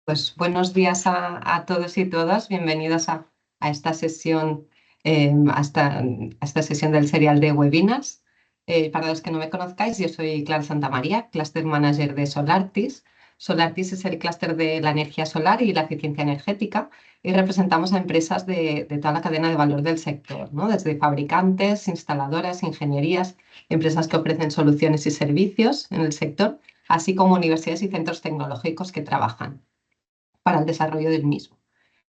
Pues buenos días a todos y todas. Bienvenidos a esta sesión, a esta sesión del serial de webinars. Para los que no me conozcáis, yo soy Clara Santamaría, Cluster Manager de Solartis. Solartis es el clúster de la energía solar y la eficiencia energética y representamos a empresas de toda la cadena de valor del sector, ¿no? Desde fabricantes, instaladoras, ingenierías, empresas que ofrecen soluciones y servicios en el sector, así como universidades y centros tecnológicos que trabajan para el desarrollo del mismo.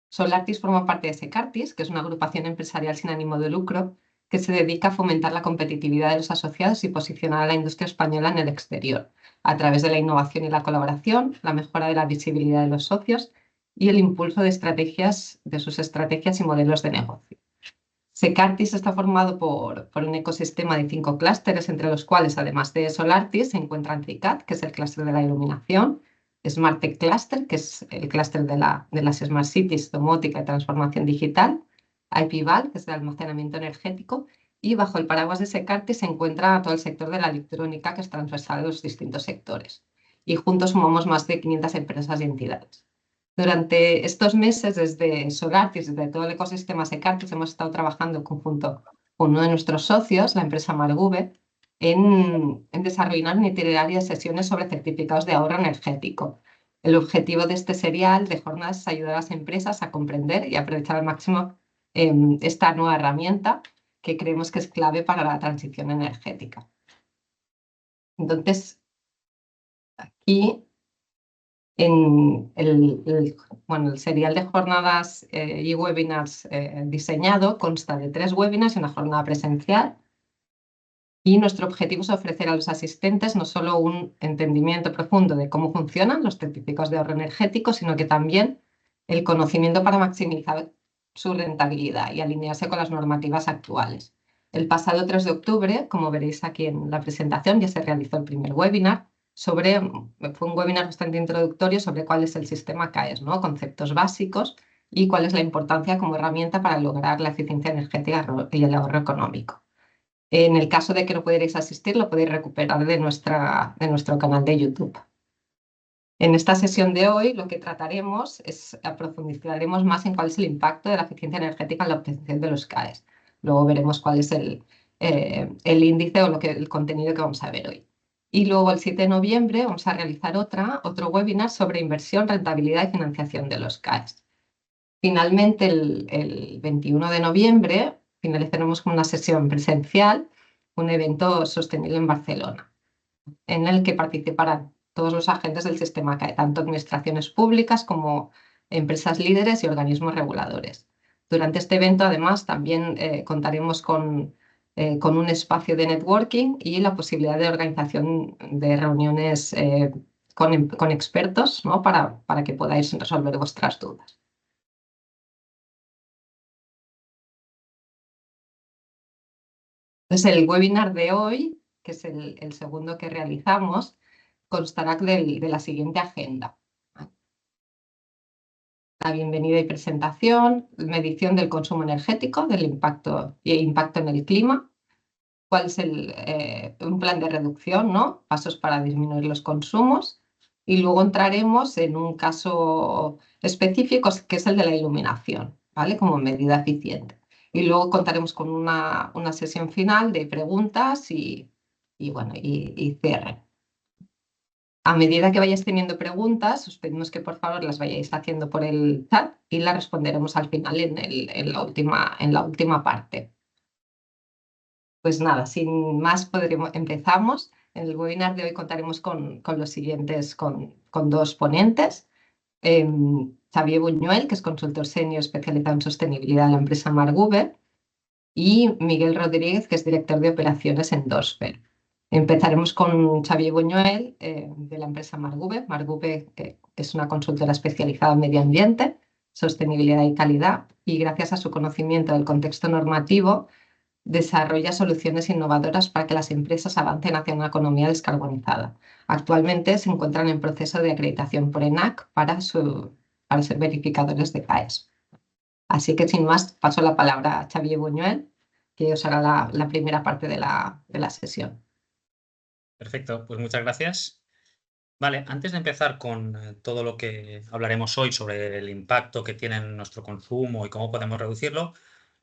Solartis forma parte de Secartis, que es una agrupación empresarial sin ánimo de lucro que se dedica a fomentar la competitividad de los asociados y posicionar a la industria española en el exterior, a través de la innovación y la colaboración, la mejora de la visibilidad de los socios y el impulso de sus estrategias y modelos de negocio. Secartis está formado por un ecosistema de 5 clústeres, entre los cuales, además de Solartis, se encuentran CICAD, que es el clúster de la iluminación, SmartTech Cluster, que es el clúster de las Smart Cities, domótica y transformación digital, IPVAL, que es de almacenamiento energético, y bajo el paraguas de Secartis se encuentra todo el sector de la electrónica, que es transversal a los distintos sectores. Y juntos sumamos más de 500 empresas y entidades. Durante estos meses, desde Solartis, desde todo el ecosistema Secartis, hemos estado trabajando en conjunto con uno de nuestros socios, la empresa Margube, en desarrollar un itinerario de sesiones sobre certificados de ahorro energético. El objetivo de este serial de jornadas es ayudar a las empresas a comprender y aprovechar al máximo esta nueva herramienta que creemos que es clave para la transición energética. Entonces, aquí en el serial de jornadas y webinars diseñado consta de 3 webinars y una jornada presencial. Y nuestro objetivo es ofrecer a los asistentes no solo un entendimiento profundo de cómo funcionan los certificados de ahorro energético, sino que también el conocimiento para maximizar su rentabilidad y alinearse con las normativas actuales. El pasado 3 de octubre, como veréis aquí en la presentación, ya se realizó el primer webinar. Fue un webinar bastante introductorio sobre cuál es el sistema CAES, ¿no? Conceptos básicos y cuál es la importancia como herramienta para lograr la eficiencia energética y el ahorro económico. En el caso de que no pudierais asistir, lo podéis recuperar de nuestro canal de YouTube. En esta sesión de hoy lo que trataremos es profundizaremos más en cuál es el impacto de la eficiencia energética en la obtención de los CAES. Luego veremos cuál es el índice o el contenido que vamos a ver hoy. Y luego el 7 de noviembre vamos a realizar otro webinar sobre inversión, rentabilidad y financiación de los CAES. Finalmente, el 21 de noviembre finalizaremos con una sesión presencial, un evento sostenible en Barcelona, en el que participarán todos los agentes del sistema CAE, tanto administraciones públicas como empresas líderes y organismos reguladores. Durante este evento, además, también contaremos con un espacio de networking y la posibilidad de organización de reuniones con expertos, ¿no? para que podáis resolver vuestras dudas. Entonces, el webinar de hoy, que es el segundo que realizamos, constará de la siguiente agenda. La bienvenida y presentación, medición del consumo energético, del impacto en el clima, cuál es un plan de reducción, ¿no? Pasos para disminuir los consumos, y luego entraremos en un caso específico que es el de la iluminación, ¿vale? Como medida eficiente. Y luego contaremos con una sesión final de preguntas y cierre. A medida que vayáis teniendo preguntas, os pedimos que por favor las vayáis haciendo por el chat y las responderemos al final en la última parte. Pues nada, sin más empezamos. En el webinar de hoy contaremos con los siguientes, con 2 ponentes. Xavier Buñuel, que es consultor senior especializado en sostenibilidad en la empresa Margube, y Miguel Rodríguez, que es director de operaciones en Dosfer. Empezaremos con Xavier Buñuel, de la empresa Margube. Margube es una consultora especializada en medio ambiente, sostenibilidad y calidad, y gracias a su conocimiento del contexto normativo, desarrolla soluciones innovadoras para que las empresas avancen hacia una economía descarbonizada. Actualmente se encuentran en proceso de acreditación por ENAC para ser verificadores de CAES. Así que, sin más, paso la palabra a Xavier Buñuel, que os hará la primera parte de la sesión. Perfecto, pues muchas gracias. Vale, antes de empezar con todo lo que hablaremos hoy sobre el impacto que tiene en nuestro consumo y cómo podemos reducirlo,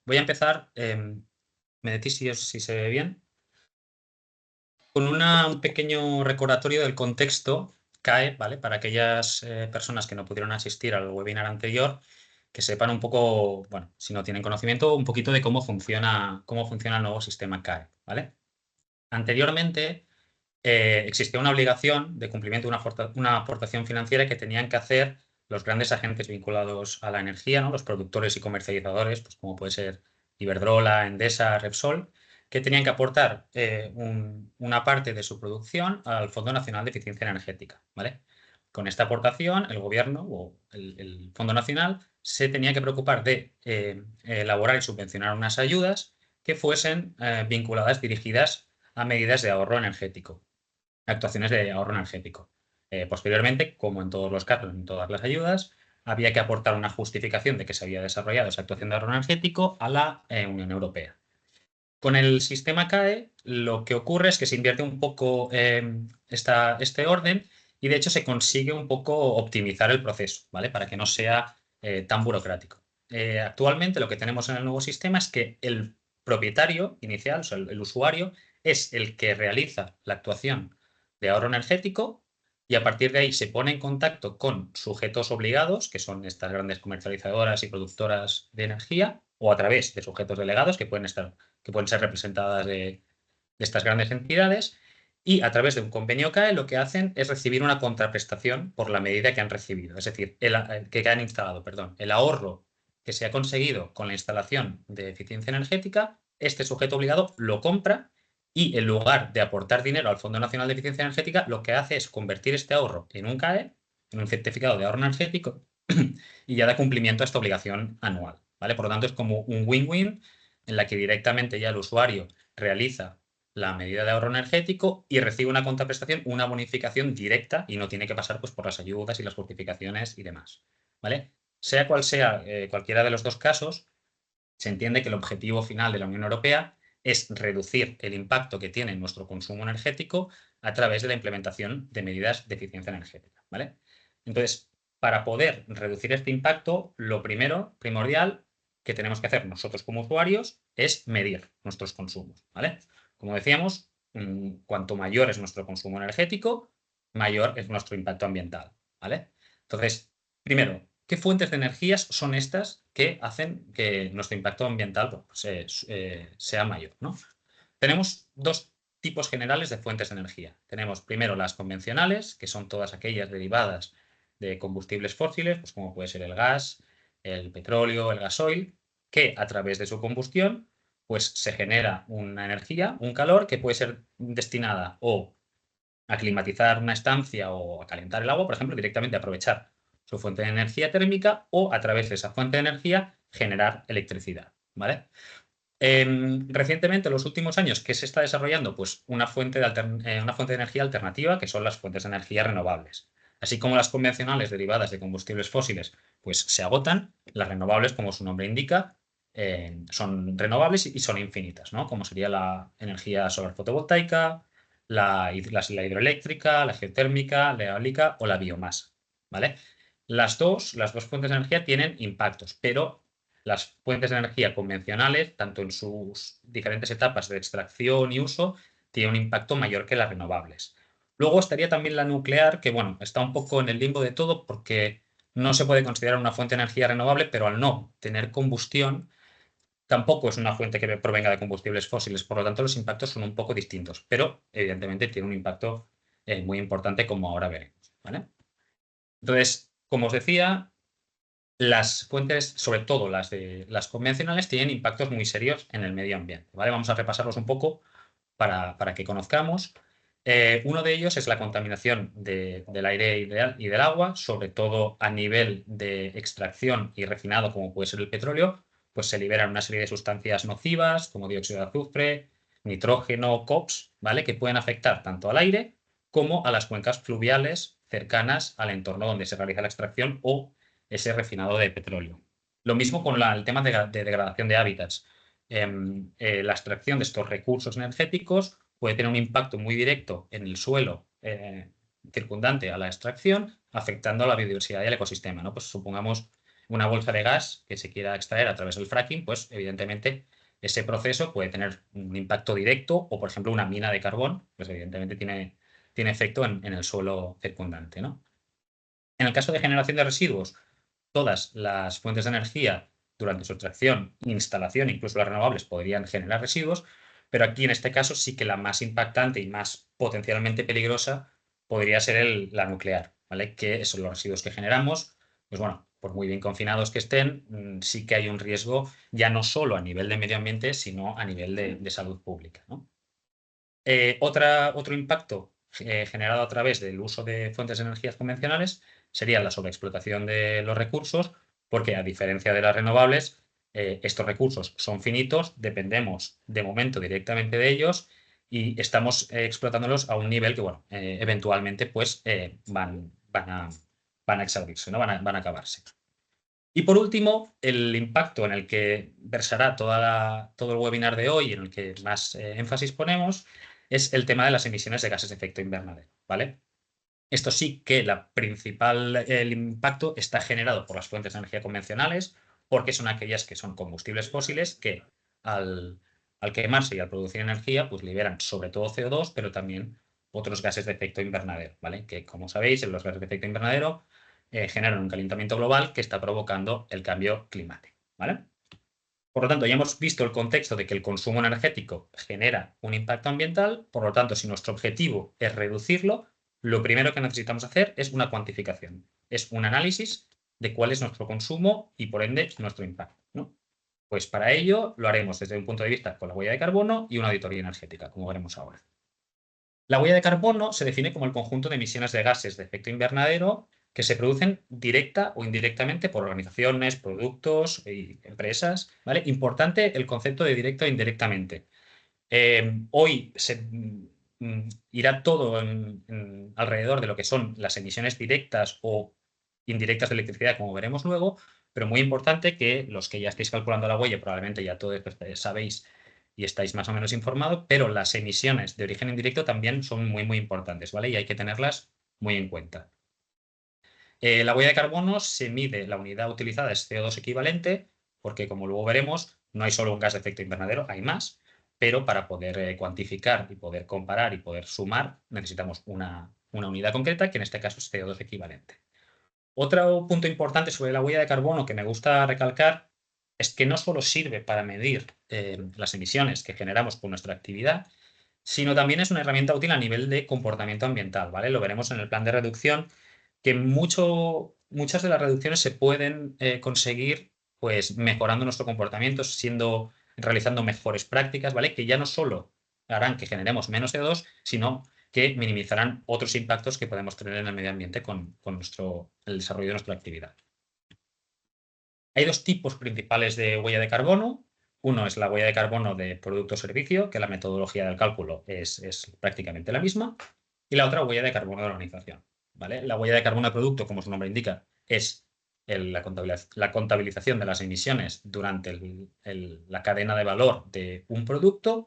voy a empezar, ¿me decís si se ve bien? Con un pequeño recordatorio del contexto CAE, ¿vale? Para aquellas personas que no pudieron asistir al webinar anterior, que sepan un poco, bueno, si no tienen conocimiento, un poquito de cómo funciona el nuevo sistema CAE, ¿vale? Anteriormente existía una obligación de cumplimiento de una aportación financiera que tenían que hacer los grandes agentes vinculados a la energía, ¿no? Los productores y comercializadores, pues como puede ser Iberdrola, Endesa, Repsol, que tenían que aportar una parte de su producción al Fondo Nacional de Eficiencia Energética, ¿vale? Con esta aportación, el gobierno o el Fondo Nacional se tenía que preocupar de elaborar y subvencionar unas ayudas que fuesen vinculadas, dirigidas a medidas de ahorro energético, actuaciones de ahorro energético. Posteriormente, como en todos los casos, en todas las ayudas, había que aportar una justificación de que se había desarrollado esa actuación de ahorro energético a la Unión Europea. Con el sistema CAE, lo que ocurre es que se invierte un poco este orden y de hecho se consigue un poco optimizar el proceso, ¿vale? Para que no sea tan burocrático. Actualmente lo que tenemos en el nuevo sistema es que el propietario inicial, o sea, el usuario, es el que realiza la actuación de ahorro energético y a partir de ahí se pone en contacto con sujetos obligados, que son estas grandes comercializadoras y productoras de energía, o a través de sujetos delegados que pueden ser representadas de estas grandes entidades, y a través de un convenio CAE lo que hacen es recibir una contraprestación por la medida que han recibido, es decir, que han instalado, perdón, el ahorro que se ha conseguido con la instalación de eficiencia energética, este sujeto obligado lo compra y en lugar de aportar dinero al Fondo Nacional de Eficiencia Energética, lo que hace es convertir este ahorro en un CAE, en un certificado de ahorro energético, y ya da cumplimiento a esta obligación anual, ¿vale? Por lo tanto, es como un win-win en la que directamente ya el usuario realiza la medida de ahorro energético y recibe una contraprestación, una bonificación directa y no tiene que pasar pues, por las ayudas y las justificaciones y demás. ¿Vale? Sea cual sea cualquiera de los dos casos, se entiende que el objetivo final de la Unión Europea es reducir el impacto que tiene nuestro consumo energético a través de la implementación de medidas de eficiencia energética. ¿Vale? Entonces, para poder reducir este impacto, lo primordial que tenemos que hacer nosotros como usuarios es medir nuestros consumos. ¿Vale? Como decíamos, cuanto mayor es nuestro consumo energético, mayor es nuestro impacto ambiental. ¿Vale? Entonces, primero, ¿qué fuentes de energías son estas que hacen que nuestro impacto ambiental pues, sea mayor, ¿no? Tenemos dos tipos generales de fuentes de energía. Tenemos primero las convencionales, que son todas aquellas derivadas de combustibles fósiles, pues como puede ser el gas, el petróleo, el gasoil, que a través de su combustión pues se genera una energía, un calor que puede ser destinada o a climatizar una estancia o a calentar el agua, por ejemplo, directamente aprovechar su fuente de energía térmica o a través de esa fuente de energía generar electricidad, ¿vale? Recientemente, en los últimos años, ¿qué se está desarrollando? Pues una fuente de energía alternativa, que son las fuentes de energía renovables. Así como las convencionales derivadas de combustibles fósiles, pues se agotan, las renovables, como su nombre indica, son renovables y son infinitas, ¿no? Como sería la energía solar fotovoltaica, la hidroeléctrica, la geotérmica, la eólica o la biomasa, ¿vale? Las dos fuentes de energía tienen impactos, pero las fuentes de energía convencionales, tanto en sus diferentes etapas de extracción y uso, tienen un impacto mayor que las renovables. Luego estaría también la nuclear, que bueno, está un poco en el limbo de todo porque no se puede considerar una fuente de energía renovable, pero al no tener combustión, tampoco es una fuente que provenga de combustibles fósiles. Por lo tanto, los impactos son un poco distintos, pero evidentemente tiene un impacto muy importante, como ahora veremos. ¿Vale? Entonces, como os decía, las fuentes, sobre todo las convencionales, tienen impactos muy serios en el medio ambiente, ¿vale? Vamos a repasarlos un poco para que conozcamos. Uno de ellos es la contaminación del aire y del agua, sobre todo a nivel de extracción y refinado, como puede ser el petróleo, pues se liberan una serie de sustancias nocivas, como dióxido de azufre, nitrógeno, COPS, ¿vale? Que pueden afectar tanto al aire como a las cuencas fluviales cercanas al entorno donde se realiza la extracción o ese refinado de petróleo. Lo mismo con el tema de degradación de hábitats. La extracción de estos recursos energéticos puede tener un impacto muy directo en el suelo, circundante a la extracción, afectando a la biodiversidad y al ecosistema, ¿no? Pues supongamos una bolsa de gas que se quiera extraer a través del fracking, pues evidentemente ese proceso puede tener un impacto directo, o por ejemplo una mina de carbón, pues evidentemente tiene efecto en el suelo circundante, ¿no? En el caso de generación de residuos, todas las fuentes de energía durante su extracción, instalación, incluso las renovables, podrían generar residuos, pero aquí en este caso sí que la más impactante y más potencialmente peligrosa podría ser la nuclear, ¿vale? Que son los residuos que generamos, pues bueno, por muy bien confinados que estén, sí que hay un riesgo ya no solo a nivel de medio ambiente, sino a nivel de salud pública, ¿no? Otro impacto generado a través del uso de fuentes de energías convencionales sería la sobreexplotación de los recursos, porque a diferencia de las renovables, estos recursos son finitos, dependemos de momento directamente de ellos y estamos explotándolos a un nivel que, bueno, eventualmente pues van a exhaurirse, ¿no? Van a acabarse. Y por último, el impacto en el que versará todo el webinar de hoy, en el que más énfasis ponemos, es el tema de las emisiones de gases de efecto invernadero, ¿vale? Esto sí que el impacto está generado por las fuentes de energía convencionales, porque son aquellas que son combustibles fósiles que al quemarse y al producir energía, pues liberan sobre todo CO2, pero también otros gases de efecto invernadero, ¿vale? Que como sabéis, los gases de efecto invernadero generan un calentamiento global que está provocando el cambio climático, ¿vale? Por lo tanto, ya hemos visto el contexto de que el consumo energético genera un impacto ambiental, por lo tanto, si nuestro objetivo es reducirlo, lo primero que necesitamos hacer es una cuantificación, es un análisis de cuál es nuestro consumo y, por ende, nuestro impacto, ¿no? Pues para ello lo haremos desde un punto de vista con la huella de carbono y una auditoría energética, como veremos ahora. La huella de carbono se define como el conjunto de emisiones de gases de efecto invernadero que se producen directa o indirectamente por organizaciones, productos y empresas, ¿vale? Importante el concepto de directo e indirectamente. Hoy irá todo alrededor de lo que son las emisiones directas o indirectas de electricidad, como veremos luego, pero muy importante que los que ya estéis calculando la huella, probablemente ya todos sabéis y estáis más o menos informados, pero las emisiones de origen indirecto también son muy importantes, ¿vale? Y hay que tenerlas muy en cuenta. La huella de carbono se mide, la unidad utilizada es CO2 equivalente, porque como luego veremos, no hay solo un gas de efecto invernadero, hay más, pero para poder cuantificar y poder comparar y poder sumar, necesitamos una unidad concreta, que en este caso es CO2 equivalente. Otro punto importante sobre la huella de carbono que me gusta recalcar es que no solo sirve para medir las emisiones que generamos por nuestra actividad, sino también es una herramienta útil a nivel de comportamiento ambiental, ¿vale? Lo veremos en el plan de reducción, que muchas de las reducciones se pueden conseguir pues mejorando nuestro comportamiento, realizando mejores prácticas, ¿vale? Que ya no solo harán que generemos menos CO2, sino que minimizarán otros impactos que podemos tener en el medio ambiente con el desarrollo de nuestra actividad. Hay dos tipos principales de huella de carbono. Uno es la huella de carbono de producto o servicio, que la metodología del cálculo es prácticamente la misma, y la otra huella de carbono de la organización, ¿vale? La huella de carbono de producto, como su nombre indica, es la contabilización de las emisiones durante la cadena de valor de un producto,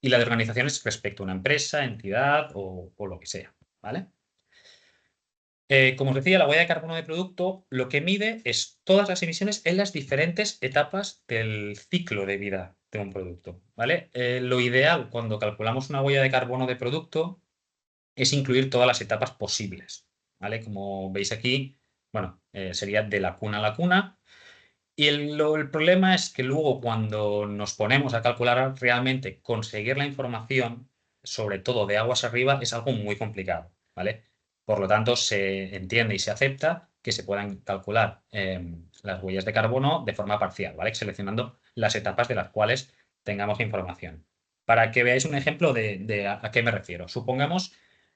y la de organización es respecto a una empresa, entidad o lo que sea, ¿vale? Como os decía, la huella de carbono de producto lo que mide es todas las emisiones en las diferentes etapas del ciclo de vida de un producto, ¿vale? Lo ideal cuando calculamos una huella de carbono de producto es incluir todas las etapas posibles, ¿vale? Como veis aquí, bueno, sería de la cuna a la cuna. Y el problema es que luego cuando nos ponemos a calcular realmente, conseguir la información, sobre todo de aguas arriba, es algo muy complicado, ¿vale? Por lo tanto, se entiende y se acepta que se puedan calcular las huellas de carbono de forma parcial, ¿vale? Seleccionando las etapas de las cuales tengamos información. Para que veáis un ejemplo de a qué me refiero. Supongamos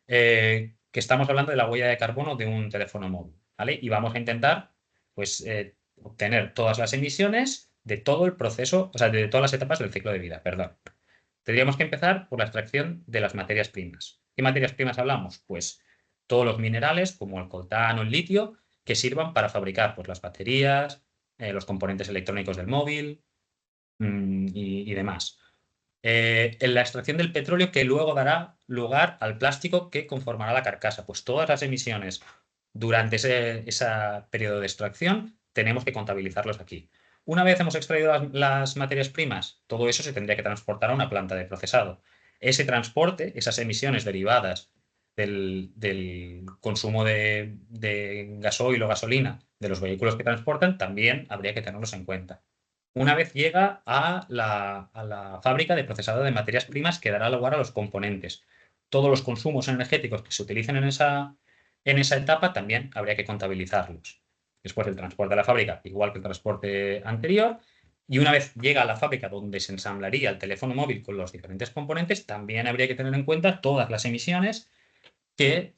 que estamos hablando de la huella de carbono de un teléfono móvil, ¿vale? Y vamos a intentar, pues, obtener todas las emisiones de todo el proceso, o sea, de todas las etapas del ciclo de vida, perdón. Tendríamos que empezar por la extracción de las materias primas. ¿Qué materias primas hablamos? Pues todos los minerales, como el coltán o el litio, que sirvan para fabricar pues, las baterías, los componentes electrónicos del móvil y demás. En la extracción del petróleo que luego dará lugar al plástico que conformará la carcasa. Pues todas las emisiones durante ese periodo de extracción tenemos que contabilizarlos aquí. Una vez hemos extraído las materias primas, todo eso se tendría que transportar a una planta de procesado. Ese transporte, esas emisiones derivadas del consumo de gasoil o gasolina de los vehículos que transportan, también habría que tenerlos en cuenta. Una vez llega a la fábrica de procesado de materias primas que dará lugar a los componentes. Todos los consumos energéticos que se utilicen en esa etapa también habría que contabilizarlos. Después el transporte a la fábrica, igual que el transporte anterior. Y una vez llega a la fábrica donde se ensamblaría el teléfono móvil con los diferentes componentes, también habría que tener en cuenta todas las emisiones que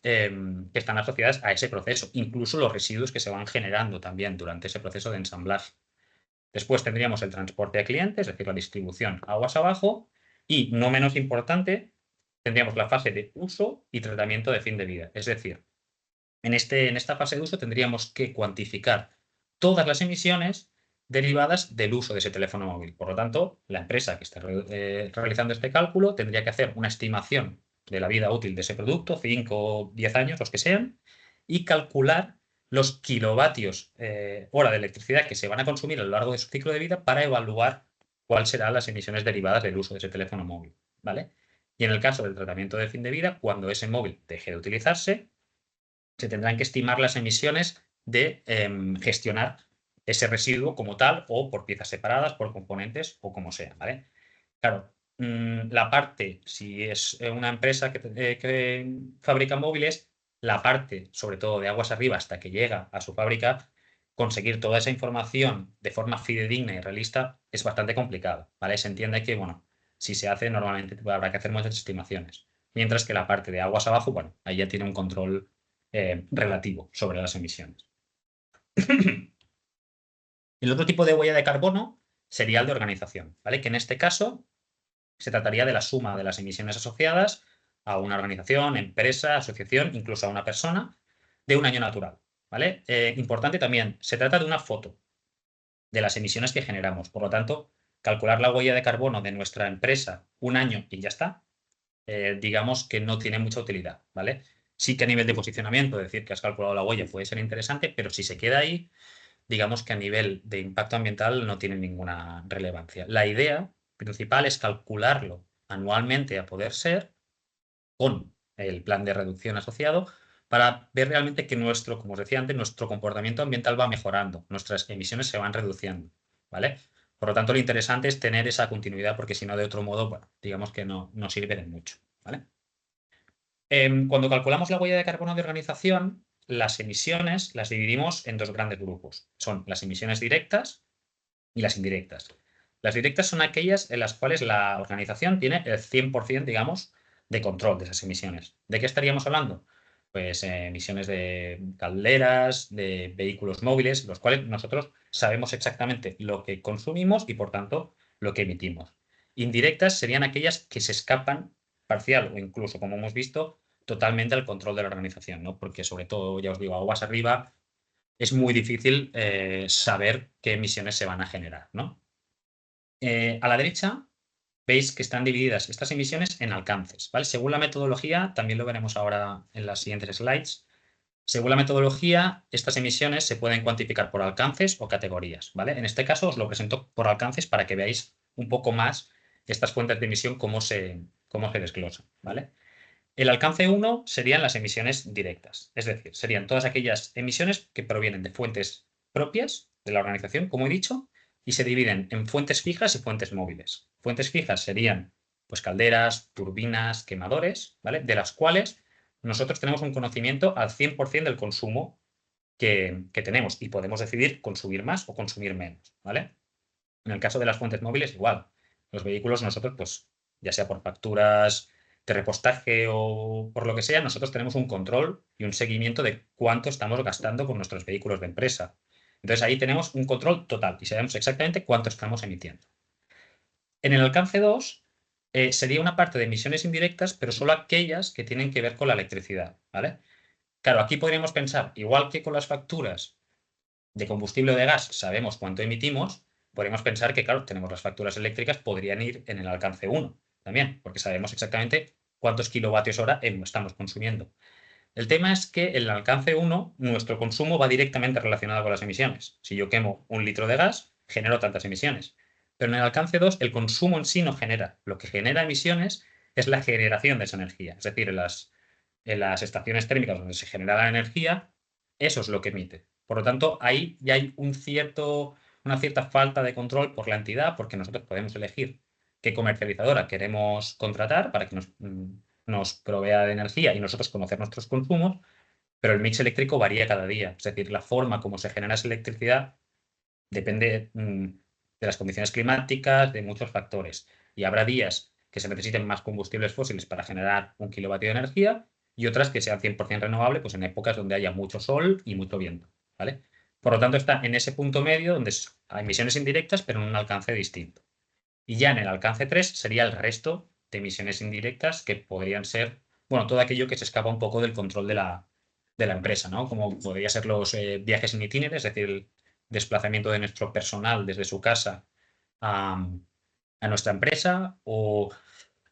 están asociadas a ese proceso, incluso los residuos que se van generando también durante ese proceso de ensamblaje. Después tendríamos el transporte a clientes, es decir, la distribución aguas abajo. Y, no menos importante, tendríamos la fase de uso y tratamiento de fin de vida. Es decir, en esta fase de uso tendríamos que cuantificar todas las emisiones derivadas del uso de ese teléfono móvil. Por lo tanto, la empresa que está realizando este cálculo tendría que hacer una estimación de la vida útil de ese producto, 5 o 10 años, los que sean, y calcular los kilovatios hora de electricidad que se van a consumir a lo largo de su ciclo de vida para evaluar cuáles serán las emisiones derivadas del uso de ese teléfono móvil, ¿vale? Y en el caso del tratamiento de fin de vida, cuando ese móvil deje de utilizarse, se tendrán que estimar las emisiones de gestionar ese residuo como tal o por piezas separadas, por componentes o como sea, ¿vale? Claro, la parte, si es una empresa que fabrica móviles, la parte, sobre todo de aguas arriba hasta que llega a su fábrica, conseguir toda esa información de forma fidedigna y realista es bastante complicado, ¿vale? Se entiende que, bueno, si se hace, normalmente habrá que hacer muchas estimaciones. Mientras que la parte de aguas abajo, bueno, ahí ya tiene un control relativo sobre las emisiones. El otro tipo de huella de carbono sería el de organización, ¿vale? Que en este caso se trataría de la suma de las emisiones asociadas a una organización, empresa, asociación, incluso a una persona, de un año natural, ¿vale? Importante también, se trata de una foto de las emisiones que generamos. Por lo tanto, calcular la huella de carbono de nuestra empresa un año y ya está, digamos que no tiene mucha utilidad, ¿vale? Sí que a nivel de posicionamiento, decir que has calculado la huella puede ser interesante, pero si se queda ahí, digamos que a nivel de impacto ambiental no tiene ninguna relevancia. La idea principal es calcularlo anualmente a poder ser con el plan de reducción asociado para ver realmente que nuestro, como os decía antes, nuestro comportamiento ambiental va mejorando, nuestras emisiones se van reduciendo, ¿vale? Por lo tanto, lo interesante es tener esa continuidad porque si no, de otro modo, bueno, digamos que no sirve de mucho, ¿vale? Cuando calculamos la huella de carbono de organización, las emisiones las dividimos en dos grandes grupos. Son las emisiones directas y las indirectas. Las directas son aquellas en las cuales la organización tiene el 100%, digamos, de control de esas emisiones. ¿De qué estaríamos hablando? Pues emisiones de calderas, de vehículos móviles, los cuales nosotros sabemos exactamente lo que consumimos y, por tanto, lo que emitimos. Indirectas serían aquellas que se escapan parcial o incluso, como hemos visto, totalmente al control de la organización, ¿no? Porque sobre todo, ya os digo, aguas arriba es muy difícil saber qué emisiones se van a generar, ¿no? A la derecha veis que están divididas estas emisiones en alcances, ¿vale? Según la metodología, también lo veremos ahora en las siguientes slides, según la metodología, estas emisiones se pueden cuantificar por alcances o categorías, ¿vale? En este caso os lo presento por alcances para que veáis un poco más estas fuentes de emisión, cómo se desglosan, ¿vale? El alcance 1 serían las emisiones directas, es decir, serían todas aquellas emisiones que provienen de fuentes propias de la organización, como he dicho, y se dividen en fuentes fijas y fuentes móviles. Fuentes fijas serían pues calderas, turbinas, quemadores, ¿vale? De las cuales nosotros tenemos un conocimiento al 100% del consumo que tenemos y podemos decidir consumir más o consumir menos, ¿vale? En el caso de las fuentes móviles, igual. Los vehículos, nosotros, pues, ya sea por facturas de repostaje o por lo que sea, nosotros tenemos un control y un seguimiento de cuánto estamos gastando con nuestros vehículos de empresa. Entonces ahí tenemos un control total y sabemos exactamente cuánto estamos emitiendo. En el alcance 2 sería una parte de emisiones indirectas, pero solo aquellas que tienen que ver con la electricidad, ¿vale? Claro, aquí podríamos pensar, igual que con las facturas de combustible o de gas sabemos cuánto emitimos, podríamos pensar que, claro, tenemos las facturas eléctricas, podrían ir en el alcance 1 también, porque sabemos exactamente cuántos kilovatios hora estamos consumiendo. El tema es que en el alcance 1, nuestro consumo va directamente relacionado con las emisiones. Si yo quemo 1 litro de gas, genero tantas emisiones. Pero en el alcance 2, el consumo en sí no genera. Lo que genera emisiones es la generación de esa energía. Es decir, en las estaciones térmicas donde se genera la energía, eso es lo que emite. Por lo tanto, ahí ya hay una cierta falta de control por la entidad, porque nosotros podemos elegir qué comercializadora queremos contratar para que nos provea de energía y nosotros conocer nuestros consumos, pero el mix eléctrico varía cada día. Es decir, la forma como se genera esa electricidad depende de las condiciones climáticas, de muchos factores. Y habrá días que se necesiten más combustibles fósiles para generar 1 kilovatio de energía y otras que sean 100% renovable, pues en épocas donde haya mucho sol y mucho viento, ¿vale? Por lo tanto, está en ese punto medio donde hay emisiones indirectas, pero en un alcance distinto. Y ya en el alcance 3 sería el resto de emisiones indirectas que podrían ser, bueno, todo aquello que se escapa un poco del control de la empresa, ¿no? Como podría ser los viajes en itinere, es decir, el desplazamiento de nuestro personal desde su casa a nuestra empresa, o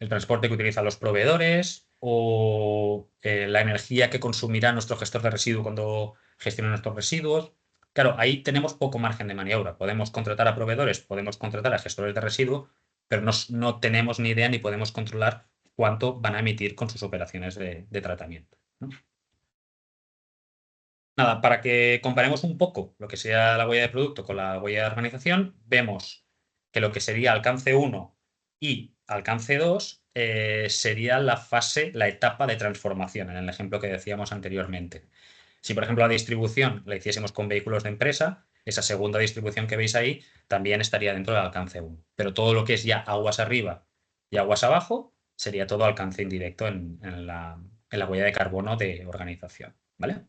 el transporte que utilizan los proveedores, o la energía que consumirá nuestro gestor de residuos cuando gestiona nuestros residuos. Claro, ahí tenemos poco margen de maniobra. Podemos contratar a proveedores, podemos contratar a gestores de residuos, pero no tenemos ni idea ni podemos controlar cuánto van a emitir con sus operaciones de tratamiento, ¿no? Nada, para que comparemos un poco lo que sea la huella de producto con la huella de organización, vemos que lo que sería alcance 1 y alcance 2 sería la etapa de transformación, en el ejemplo que decíamos anteriormente. Si, por ejemplo, la distribución la hiciésemos con vehículos de empresa, esa segunda distribución que veis ahí también estaría dentro del alcance 1. Pero todo lo que es ya aguas arriba y aguas abajo sería todo alcance indirecto en la huella de carbono de organización, ¿vale?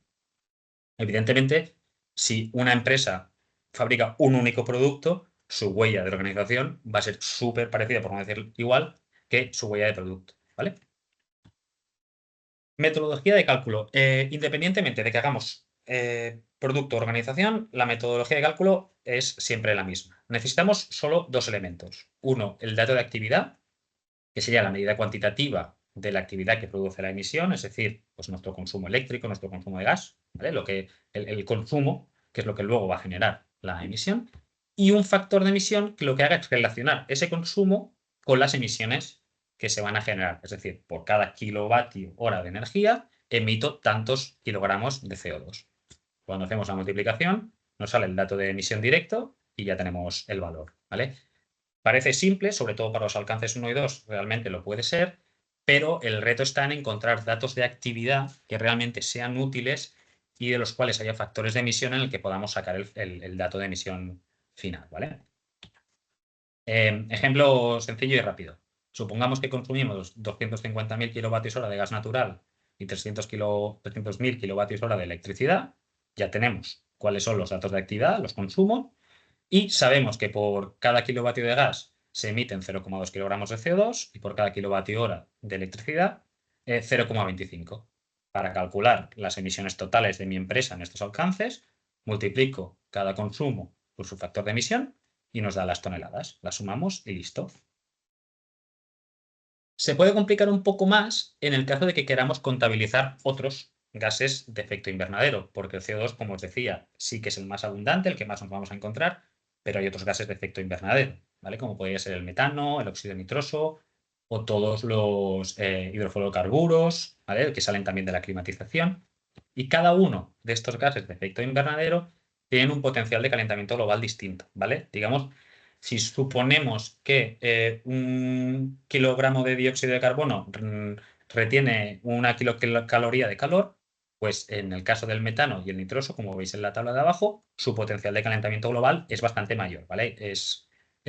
Evidentemente, si una empresa fabrica un único producto, su huella de organización va a ser súper parecida, por no decir igual, que su huella de producto, ¿vale? Metodología de cálculo. Independientemente de que hagamos producto o organización, la metodología de cálculo es siempre la misma. Necesitamos solo dos elementos. Uno, el dato de actividad, que sería la medida cuantitativa de la actividad que produce la emisión, es decir, pues nuestro consumo eléctrico, nuestro consumo de gas, ¿vale? El consumo, que es lo que luego va a generar la emisión, y un factor de emisión que lo que haga es relacionar ese consumo con las emisiones que se van a generar. Es decir, por cada kilovatio hora de energía emito tantos kilogramos de CO2. Cuando hacemos la multiplicación, nos sale el dato de emisión directo y ya tenemos el valor, ¿vale? Parece simple, sobre todo para los alcances 1 y 2, realmente lo puede ser, pero el reto está en encontrar datos de actividad que realmente sean útiles y de los cuales haya factores de emisión en el que podamos sacar el dato de emisión final, ¿vale? Ejemplo sencillo y rápido. Supongamos que consumimos 250.000 kilovatios hora de gas natural y 300.000 kilovatios hora de electricidad. Ya tenemos cuáles son los datos de actividad, los consumos, y sabemos que por cada kilovatio de gas se emiten 0,2 kilogramos de CO2 y por cada kilovatio hora de electricidad 0,25. Para calcular las emisiones totales de mi empresa en estos alcances, multiplico cada consumo por su factor de emisión y nos da las toneladas. Las sumamos y listo. Se puede complicar un poco más en el caso de que queramos contabilizar otros gases de efecto invernadero, porque el CO2, como os decía, sí que es el más abundante, el que más nos vamos a encontrar, pero hay otros gases de efecto invernadero, ¿vale? Como podría ser el metano, el óxido nitroso o todos los hidrofluorocarburos, ¿vale? Que salen también de la climatización. Y cada uno de estos gases de efecto invernadero tienen un potencial de calentamiento global distinto, ¿vale? Digamos, si suponemos que un kilogramo de dióxido de carbono retiene una kilocaloría de calor, pues en el caso del metano y el nitroso, como veis en la tabla de abajo, su potencial de calentamiento global es bastante mayor, ¿vale? Es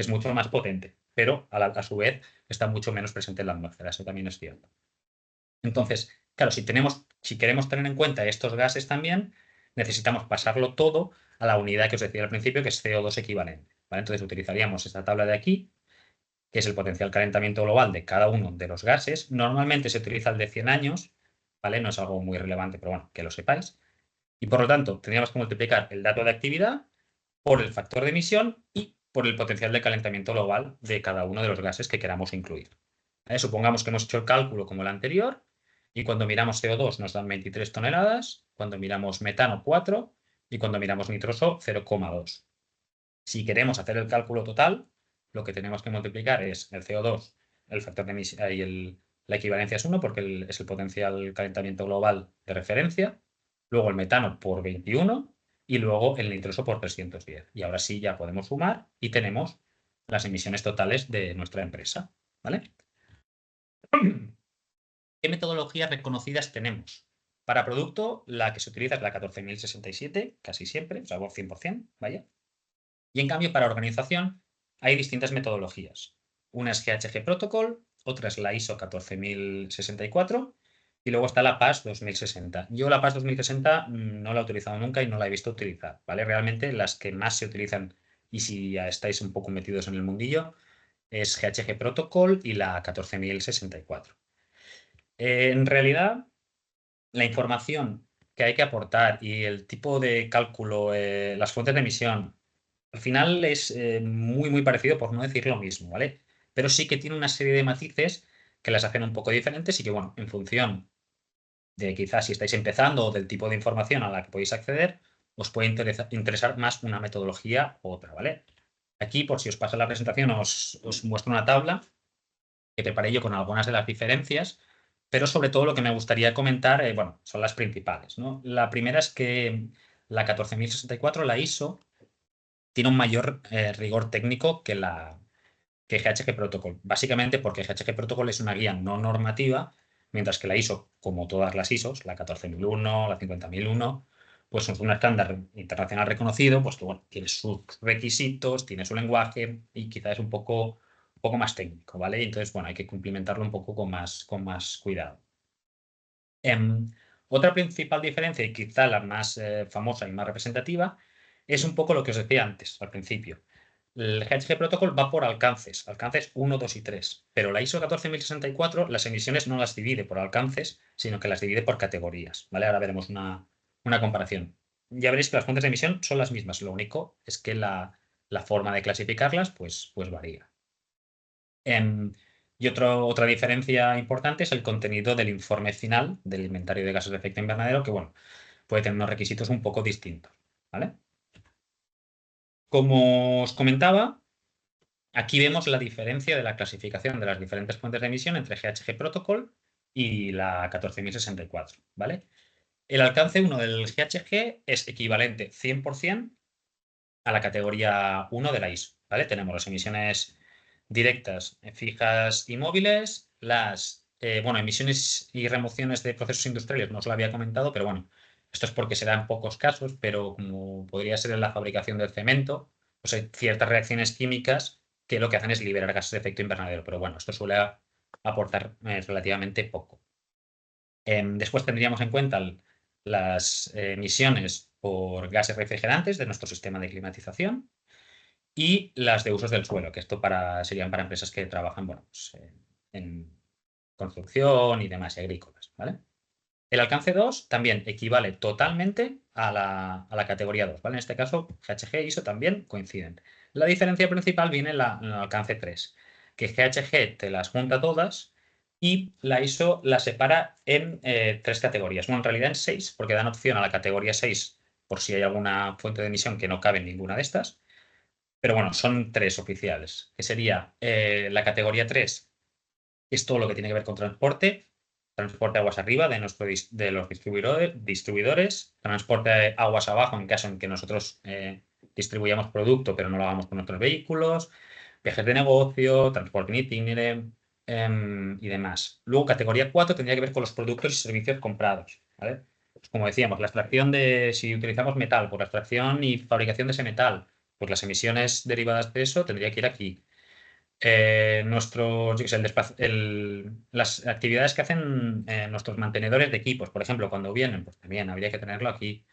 mucho más potente, pero a su vez está mucho menos presente en la atmósfera, eso también es cierto. Entonces, claro, si queremos tener en cuenta estos gases también, necesitamos pasarlo todo a la unidad que os decía al principio, que es CO2 equivalente, ¿vale? Entonces utilizaríamos esta tabla de aquí, que es el potencial calentamiento global de cada uno de los gases. Normalmente se utiliza el de 100 años, ¿vale? No es algo muy relevante, pero bueno, que lo sepáis. Y por lo tanto, tendríamos que multiplicar el dato de actividad por el factor de emisión y por el potencial de calentamiento global de cada uno de los gases que queramos incluir. Supongamos que hemos hecho el cálculo como el anterior y cuando miramos CO2 nos dan 23 toneladas, cuando miramos metano 4 y cuando miramos nitroso 0,2. Si queremos hacer el cálculo total, lo que tenemos que multiplicar es el CO2, el factor de emisión y la equivalencia es 1 porque es el potencial calentamiento global de referencia, luego el metano por 21 y luego el nitroso por 310. Y ahora sí ya podemos sumar y tenemos las emisiones totales de nuestra empresa, ¿vale? ¿Qué metodologías reconocidas tenemos? Para producto, la que se utiliza es la 14067, casi siempre, o sea, 100%, vaya. Y en cambio, para organización, hay distintas metodologías. Una es GHG Protocol, otra es la ISO 14064 y luego está la PAS 2060. Yo la PAS 2060 no la he utilizado nunca y no la he visto utilizar, ¿vale? Realmente las que más se utilizan, y si ya estáis un poco metidos en el mundillo, es GHG Protocol y la 14064. En realidad, la información que hay que aportar y el tipo de cálculo, las fuentes de emisión, al final es muy, muy parecido, por no decir lo mismo, ¿vale? Pero sí que tiene una serie de matices que las hacen un poco diferentes y que, bueno, en función de quizás si estáis empezando o del tipo de información a la que podéis acceder, os puede interesar más una metodología u otra, ¿vale? Aquí, por si os pasa la presentación, os muestro una tabla que preparé yo con algunas de las diferencias, pero sobre todo lo que me gustaría comentar, bueno, son las principales, ¿no? La primera es que la 14064, la ISO, tiene un mayor rigor técnico que GHG Protocol. Básicamente porque GHG Protocol es una guía no normativa, mientras que la ISO, como todas las ISOs, la 14001, la 50001, pues es un estándar internacional reconocido, pues que bueno, tiene sus requisitos, tiene su lenguaje y quizás es un poco más técnico, ¿vale? Entonces, bueno, hay que cumplimentarlo un poco con más cuidado. Otra principal diferencia, y quizá la más famosa y más representativa, es un poco lo que os decía antes, al principio. El GHG Protocol va por alcances 1, 2 y 3, pero la ISO 14064 las emisiones no las divide por alcances, sino que las divide por categorías, ¿vale? Ahora veremos una comparación. Ya veréis que las fuentes de emisión son las mismas, lo único es que la forma de clasificarlas pues varía. Y otra diferencia importante es el contenido del informe final del inventario de gases de efecto invernadero, que bueno, puede tener unos requisitos un poco distintos, ¿vale? Como os comentaba, aquí vemos la diferencia de la clasificación de las diferentes fuentes de emisión entre GHG Protocol y la 14064, ¿vale? El alcance 1 del GHG es equivalente 100% a la categoría 1 de la ISO, ¿vale? Tenemos las emisiones directas, fijas y móviles, las emisiones y remociones de procesos industriales, no os lo había comentado, pero bueno, esto es porque se da en pocos casos, pero como podría ser en la fabricación del cemento, pues hay ciertas reacciones químicas que lo que hacen es liberar gases de efecto invernadero, pero bueno, esto suele aportar relativamente poco. Después tendríamos en cuenta las emisiones por gases refrigerantes de nuestro sistema de climatización y las de usos del suelo, que esto serían para empresas que trabajan bueno, pues, en construcción y demás, y agrícolas, ¿vale? El alcance 2 también equivale totalmente a la categoría 2, ¿vale? En este caso, GHG e ISO también coinciden. La diferencia principal viene en el alcance 3, que GHG te las junta todas y la ISO la separa en 3 categorías. Bueno, en realidad en 6, porque dan opción a la categoría 6 por si hay alguna fuente de emisión que no cabe en ninguna de estas. Pero bueno, son 3 oficiales, que sería la categoría 3, es todo lo que tiene que ver con transporte aguas arriba de los distribuidores, transporte aguas abajo en caso en que nosotros distribuyamos producto pero no lo hagamos con nuestros vehículos, viajes de negocio, transporte en itinere y demás. Luego, categoría 4 tendría que ver con los productos y servicios comprados, ¿vale? Pues como decíamos, la extracción si utilizamos metal, por la extracción y fabricación de ese metal, pues las emisiones derivadas de eso tendría que ir aquí. Yo qué sé, las actividades que hacen nuestros mantenedores de equipos, por ejemplo, cuando vienen, pues también habría que tenerlo aquí.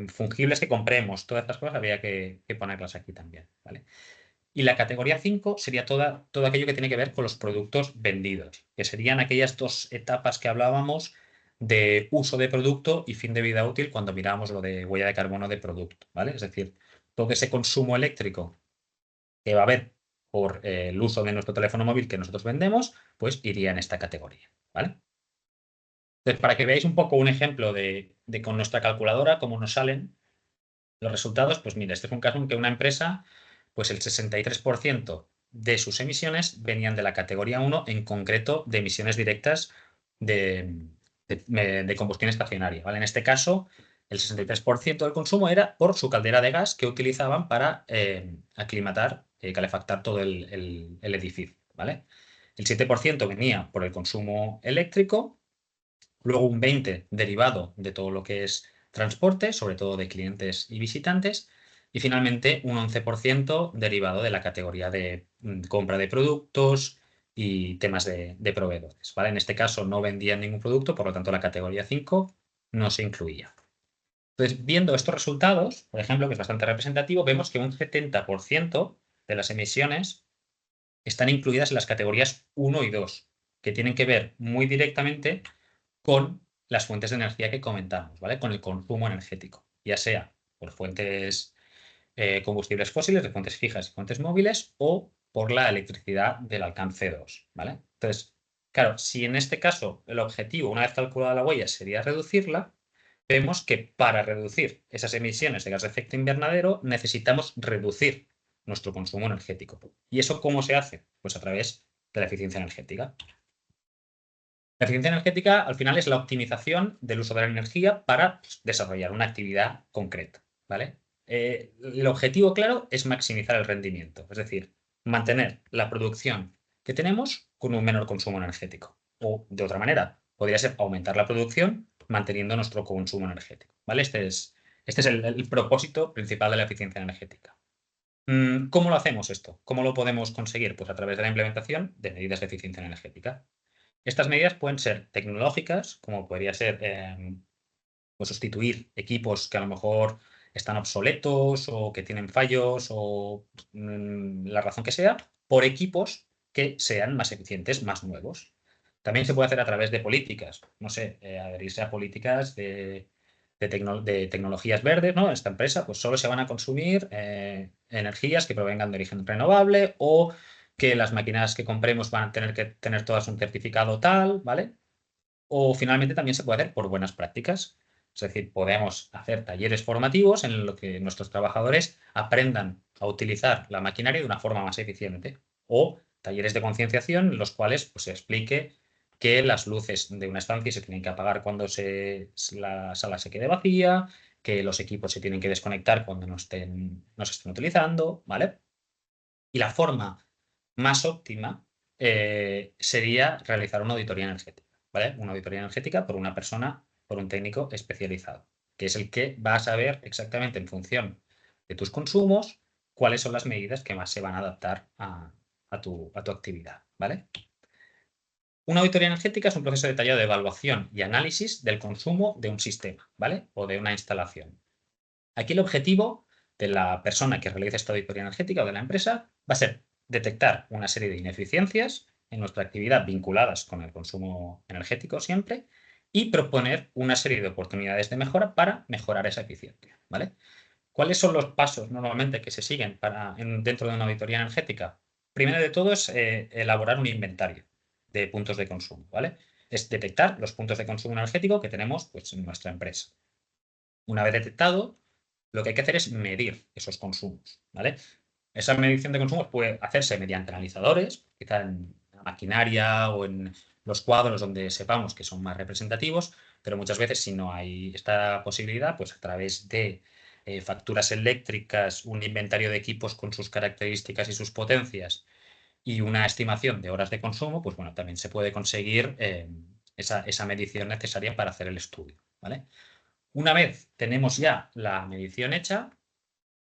Fungibles que compremos, todas estas cosas habría que ponerlas aquí también, ¿vale? Y la categoría 5 sería todo aquello que tiene que ver con los productos vendidos, que serían aquellas 2 etapas que hablábamos de uso de producto y fin de vida útil cuando miramos lo de huella de carbono de producto, ¿vale? Es decir, todo ese consumo eléctrico que va a haber por el uso de nuestro teléfono móvil que nosotros vendemos, pues iría en esta categoría, ¿vale? Entonces, para que veáis un poco un ejemplo de con nuestra calculadora cómo nos salen los resultados, pues mira, este es un caso en que una empresa, pues el 63% de sus emisiones venían de la categoría 1, en concreto de emisiones directas de combustión estacionaria, ¿vale? En este caso, el 63% del consumo era por su caldera de gas que utilizaban para aclimatar, calefactar todo el edificio, ¿vale? El 7% venía por el consumo eléctrico, luego un 20% derivado de todo lo que es transporte, sobre todo de clientes y visitantes, y finalmente un 11% derivado de la categoría de compra de productos y temas de proveedores, ¿vale? En este caso no vendían ningún producto, por lo tanto la categoría 5 no se incluía. Entonces, viendo estos resultados, por ejemplo, que es bastante representativo, vemos que un 70% de las emisiones están incluidas en las categorías 1 y 2, que tienen que ver muy directamente con las fuentes de energía que comentamos, ¿vale? Con el consumo energético, ya sea por fuentes combustibles fósiles, de fuentes fijas y fuentes móviles, o por la electricidad del alcance 2, ¿vale? Entonces, claro, si en este caso el objetivo, una vez calculada la huella, sería reducirla, vemos que para reducir esas emisiones de gas de efecto invernadero necesitamos reducir nuestro consumo energético. ¿Y eso cómo se hace? Pues a través de la eficiencia energética. La eficiencia energética al final es la optimización del uso de la energía para desarrollar una actividad concreta, ¿vale? El objetivo claro es maximizar el rendimiento, es decir, mantener la producción que tenemos con un menor consumo energético. O de otra manera, podría ser aumentar la producción manteniendo nuestro consumo energético, ¿vale? Este es el propósito principal de la eficiencia energética. ¿Cómo lo hacemos esto? ¿Cómo lo podemos conseguir? Pues a través de la implementación de medidas de eficiencia energética. Estas medidas pueden ser tecnológicas, como podría ser pues sustituir equipos que a lo mejor están obsoletos o que tienen fallos o la razón que sea, por equipos que sean más eficientes, más nuevos. También se puede hacer a través de políticas, no sé, adherirse a políticas de tecnologías verdes, ¿no? Esta empresa, pues solo se van a consumir energías que provengan de origen renovable o que las máquinas que compremos van a tener que tener todas un certificado tal, ¿vale? O finalmente también se puede hacer por buenas prácticas. Es decir, podemos hacer talleres formativos en los que nuestros trabajadores aprendan a utilizar la maquinaria de una forma más eficiente. O talleres de concienciación en los cuales pues, se explique que las luces de una estancia se tienen que apagar cuando la sala se quede vacía, que los equipos se tienen que desconectar cuando no se estén utilizando, ¿vale? Y la forma más óptima sería realizar una auditoría energética, ¿vale? Una auditoría energética por una persona, por un técnico especializado, que es el que va a saber exactamente en función de tus consumos cuáles son las medidas que más se van a adaptar a tu actividad, ¿vale? Una auditoría energética es un proceso detallado de evaluación y análisis del consumo de un sistema, ¿vale? O de una instalación. Aquí el objetivo de la persona que realiza esta auditoría energética o de la empresa va a ser detectar una serie de ineficiencias en nuestra actividad vinculadas con el consumo energético siempre y proponer una serie de oportunidades de mejora para mejorar esa eficiencia, ¿vale? ¿Cuáles son los pasos normalmente que se siguen dentro de una auditoría energética? Primero de todo es elaborar un inventario de puntos de consumo, ¿vale? Es detectar los puntos de consumo energético que tenemos pues, en nuestra empresa. Una vez detectado, lo que hay que hacer es medir esos consumos, ¿vale? Esa medición de consumos puede hacerse mediante analizadores, quizá en la maquinaria o en los cuadros donde sepamos que son más representativos, pero muchas veces si no hay esta posibilidad, pues a través de facturas eléctricas, un inventario de equipos con sus características y sus potencias y una estimación de horas de consumo, pues bueno, también se puede conseguir esa medición necesaria para hacer el estudio, ¿vale? Una vez tenemos ya la medición hecha,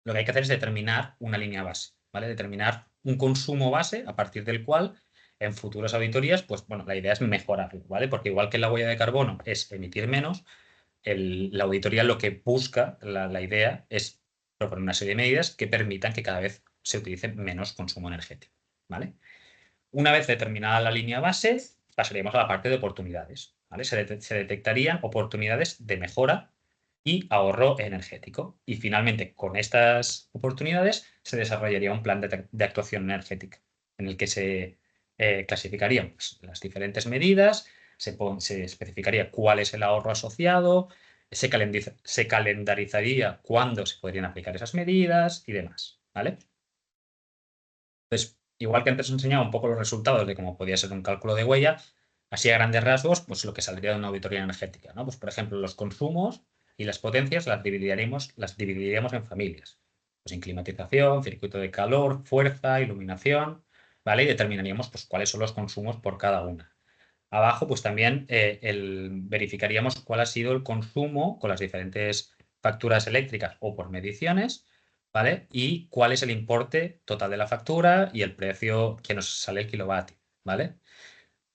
lo que hay que hacer es determinar una línea base, ¿vale? Determinar un consumo base a partir del cual en futuras auditorías, pues bueno, la idea es mejorarlo, ¿vale? Porque igual que la huella de carbono es emitir menos, la auditoría lo que busca, la idea es proponer una serie de medidas que permitan que cada vez se utilice menos consumo energético, ¿vale? Una vez determinada la línea base, pasaríamos a la parte de oportunidades, ¿vale? Se detectarían oportunidades de mejora y ahorro energético. Y finalmente, con estas oportunidades, se desarrollaría un plan de actuación energética en el que se clasificarían pues, las diferentes medidas, se especificaría cuál es el ahorro asociado, se calendarizaría cuándo se podrían aplicar esas medidas y demás, ¿vale? Entonces, igual que antes os enseñaba un poco los resultados de cómo podía ser un cálculo de huella, así a grandes rasgos, pues lo que saldría de una auditoría energética, ¿no? Pues por ejemplo, los consumos y las potencias las dividiríamos en familias. Pues en climatización, circuito de calor, fuerza, iluminación, ¿vale? Y determinaríamos pues cuáles son los consumos por cada una. Abajo, pues también verificaríamos cuál ha sido el consumo con las diferentes facturas eléctricas o por mediciones, ¿vale? Y cuál es el importe total de la factura y el precio que nos sale el kilovatio, ¿vale?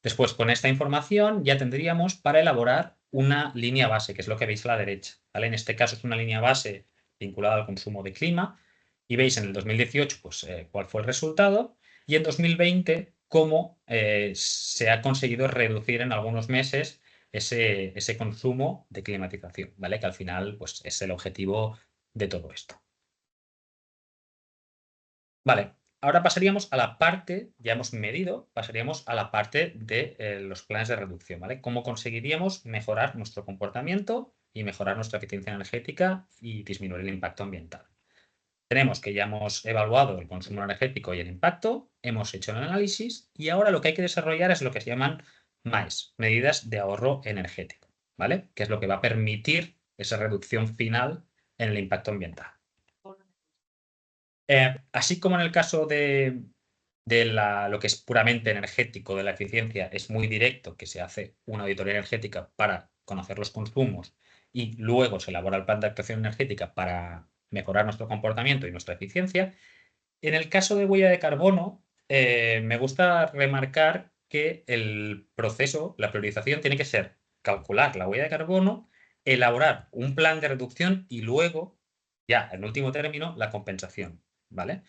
Después, con esta información ya tendríamos para elaborar una línea base, que es lo que veis a la derecha, ¿vale? En este caso es una línea base vinculada al consumo de clima y veis en el 2018 pues, cuál fue el resultado y en 2020 cómo se ha conseguido reducir en algunos meses ese consumo de climatización, ¿vale? Que al final pues, es el objetivo de todo esto. Vale, ahora pasaríamos a la parte, ya hemos medido, pasaríamos a la parte de los planes de reducción, ¿vale? ¿Cómo conseguiríamos mejorar nuestro comportamiento y mejorar nuestra eficiencia energética y disminuir el impacto ambiental? Tenemos que ya hemos evaluado el consumo energético y el impacto, hemos hecho el análisis y ahora lo que hay que desarrollar es lo que se llaman MAEs, medidas de ahorro energético, ¿vale? Que es lo que va a permitir esa reducción final en el impacto ambiental. Así como en el caso de lo que es puramente energético, de la eficiencia, es muy directo, que se hace una auditoría energética para conocer los consumos y luego se elabora el plan de actuación energética para mejorar nuestro comportamiento y nuestra eficiencia. En el caso de huella de carbono, me gusta remarcar que el proceso, la priorización, tiene que ser calcular la huella de carbono, elaborar un plan de reducción y luego, ya en último término, la compensación, ¿vale?